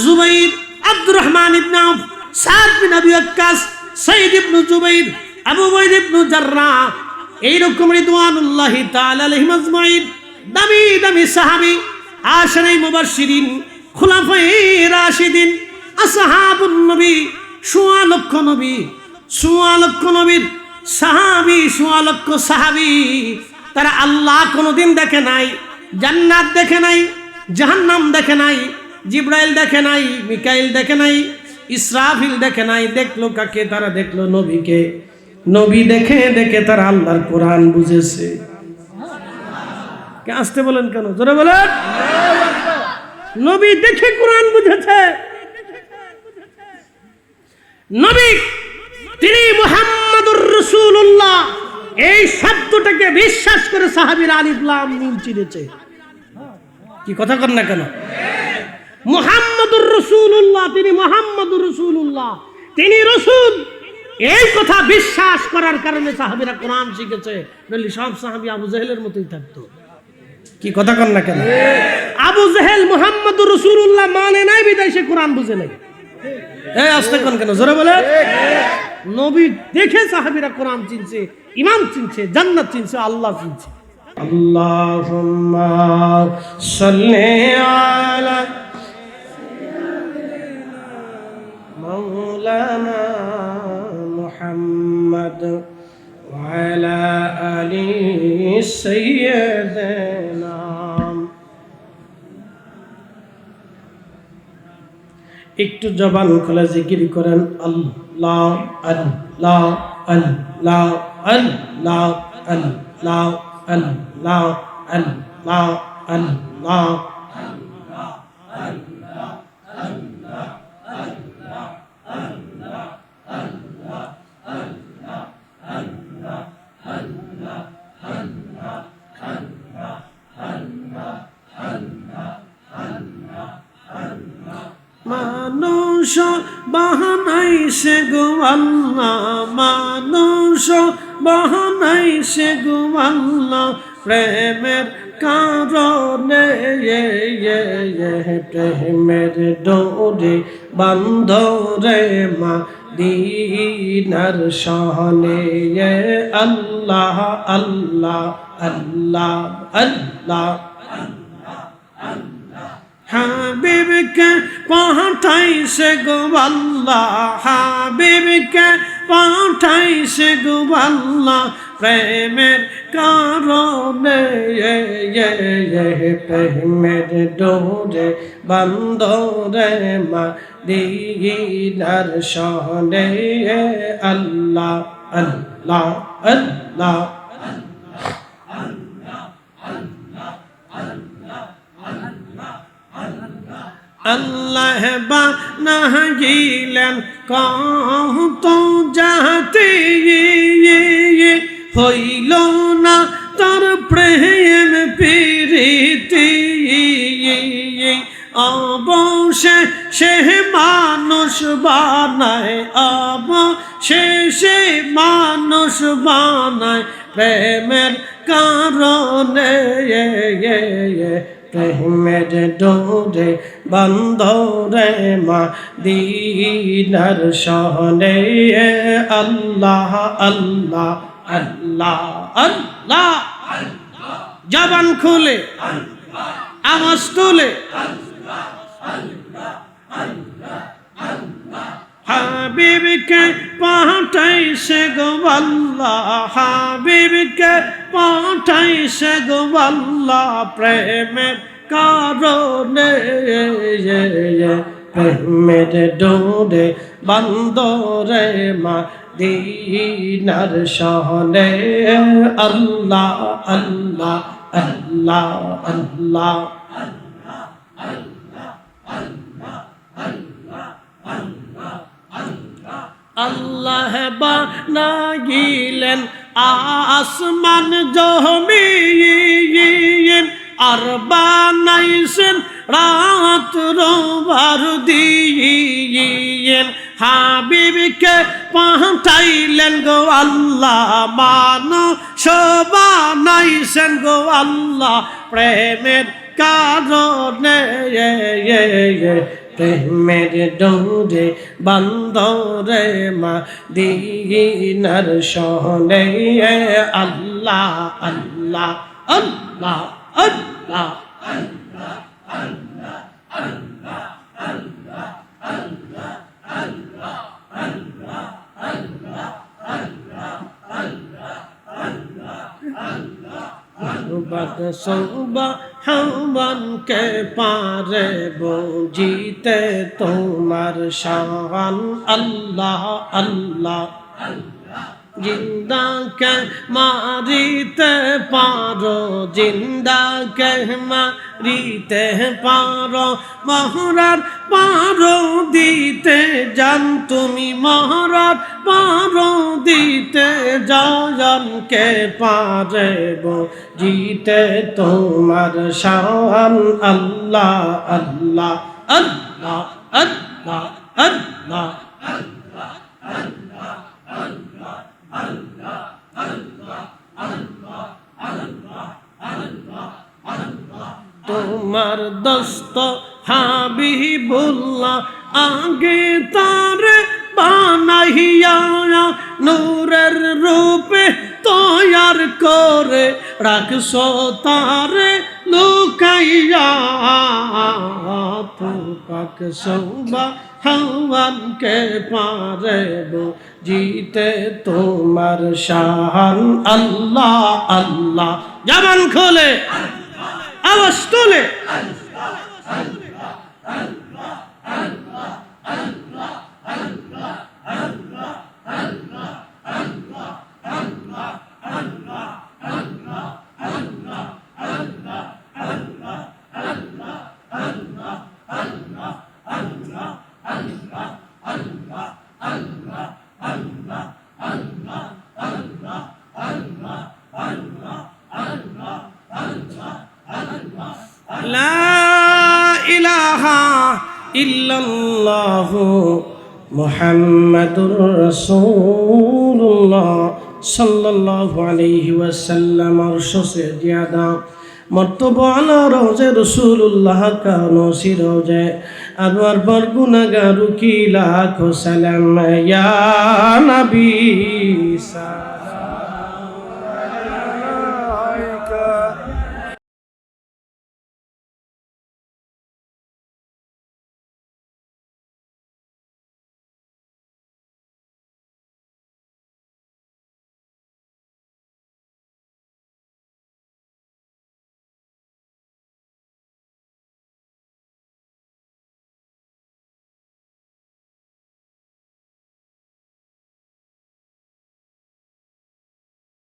A: জুবাইর, আব্দুর রহমান ইবনে আউফ, সাদ বিন আবি ওয়াক্কাস, সাইদ ইবনে জুবাইর, আবু উবাইদা ইবনে জাররাহ, এইরকম রিদওয়ানুল্লাহি তাআলা আলাইহিম আজমাইন দামি দামি সাহাবী, আশারে মুবাশশিরিন, খুলাফায়ে রাশিদিন, আসহাবুন নবী, সোয়া লক্ষ নবী, সোয়া লক্ষ নবীর সাহাবী, সোয়া লক্ষ সাহাবী। তারা আল্লাহ কোনোদিন দেখে নাই, জান্নাত দেখে নাই, জাহান্নাম দেখে নাই, জিবরাইল দেখে নাই, মিকাইল দেখে নাই, ইসরাফিল দেখে নাই। দেখলো কাকে? তারা দেখলো নবীকে। নবী দেখে দেখে তারা আল্লাহর কোরআন বুঝেছে। আসতে বলেন কেন? জোরে বলেন। নবী দেখে কোরআন বুঝেছে। নবী তিনি মুহাম্মাদুর রাসূলুল্লাহ এই শব্দটাকে বিশ্বাস করে সাহাবীরা আলিফ লাম মিম চিনেছে। কি কথা কর না কেন? মুহাম্মাদুর রাসূলুল্লাহ, তিনি মুহাম্মাদুর রাসূলুল্লাহ, তিনি রাসূল, এই কথা বিশ্বাস করার কারণে সাহাবীরা কোরআন শিখেছে। নইলে সব সাহাবী আবু জেহেলের মতোই থাকতো। কি কথা কর না কেন? আবু জেহেল মুহাম্মাদুর রাসূলুল্লাহ মানে নাই বিদায় সে কোরআন বুঝে নাই। এই আসতে কোন কেন? জোরে বলে। নবী দেখে সাহাবীরা কোরআন চিনছে, ইমাম চিনছে, জান্নাত চিনছে, আল্লাহ চিনছে। আল্লাহুম্মা সাল্লি আলা মাওলানা মুহাম্মদ ওয়া আলা আলি সাইয়্যিদিনা। একটু জবান খুলে জিকির করেন আল্লাহ আল্লাহ আল্লাহ আল্লাহ আল্লাহ আল্লাহ আল্লাহ আল্লাহ। মানুষ বাহানাইছে গো আল্লাহ, মানুষ বাহানাইছে গো আল্লাহ, প্রেমের কারণে প্রেমের ডোরে বান্ধরে মদিনার শানে। আল্লাহ আল্লাহ আল্লাহ আল্লাহ। হাবিবকে পাঠাইছে গো আল্লাহ, হাবিবকে পাঠাইছে গো আল্লাহ, প্রেমের কারণে প্রেমের ডোরে বান্ধরে মদিনার শানে। আল্লাহ আল্লাহ আল্লাহ। আল্লাহ বানাইলেন কত জাতি, হইল না তার প্রেম প্রীতি, অবশেষে মানুষ বানায়, অবশেষে মানুষ বানায় প্রেমের কারণে প্রেমের ডোরে বান্ধরে মদিনার শানে। আল্লাহ আল্লাহ আল্লাহ আল্লাহ। জবান খুলে আওয়াজ তুলে হাবিবকে পাঠাইছে গো আল্লাহ, হাবিবকে পাঠাইছে গো আল্লাহ, প্রেমের কারণে প্রেমের ডোরে বান্ধরে মদিনার শানে। আল্লাহ আল্লাহ আল্লাহ আল্লাহ। আল্লাহ বানাইলেন আসমান জমিন, আর বানাইছেন রাত্র বার দিন। হাবিবকে পাঠাইলেন গো আল্লাহ, মানুষ বানাইছেন গো আল্লাহ, প্রেমের কারণে প্রেমের ডোরে বান্ধরে মদিনার শানে। আল্লাহ আল্লাহ আল্লাহ আল্লাহ। হাওয়ানকে পারে বুঝিতে তোমার শান। আল্লাহ আল্লাহ জিন্দাকে মারিতে পারো, জিন্দাকে মারিতে পারো, মহরার পারো দিতে জান তুমি, মহরার পারো দিতে জানকে পারেব জিতে তোমার শান। আল্লাহ আল্লাহ আল্লাহ আল্লাহ আল্লাহ তোমার দোস্ত হাবিবুল্লাহ আগে তার বানাইয়া নূরের রূপে তৈয়ার করে রাখছো তারে লুকাইয়া। তো পাক সৌবা হাওয়ানকে পারেব জিতে তোমার শান। আল্লাহ আল্লাহ জবান খোলে আওয়াজ তোলে। লা ইলাহা ইল্লাল্লাহু মুহাম্মাদুর রাসূলুল্লাহ সাল্লাল্লাহু আলাইহি ওয়াসাল্লাম। আরশো সে ज़्यादा मर्तबा आला रोज़े रसूलुल्लाह का नौसी रोज़े अनवर पर गुनहगारों की लाखों सलाम या नबी सा।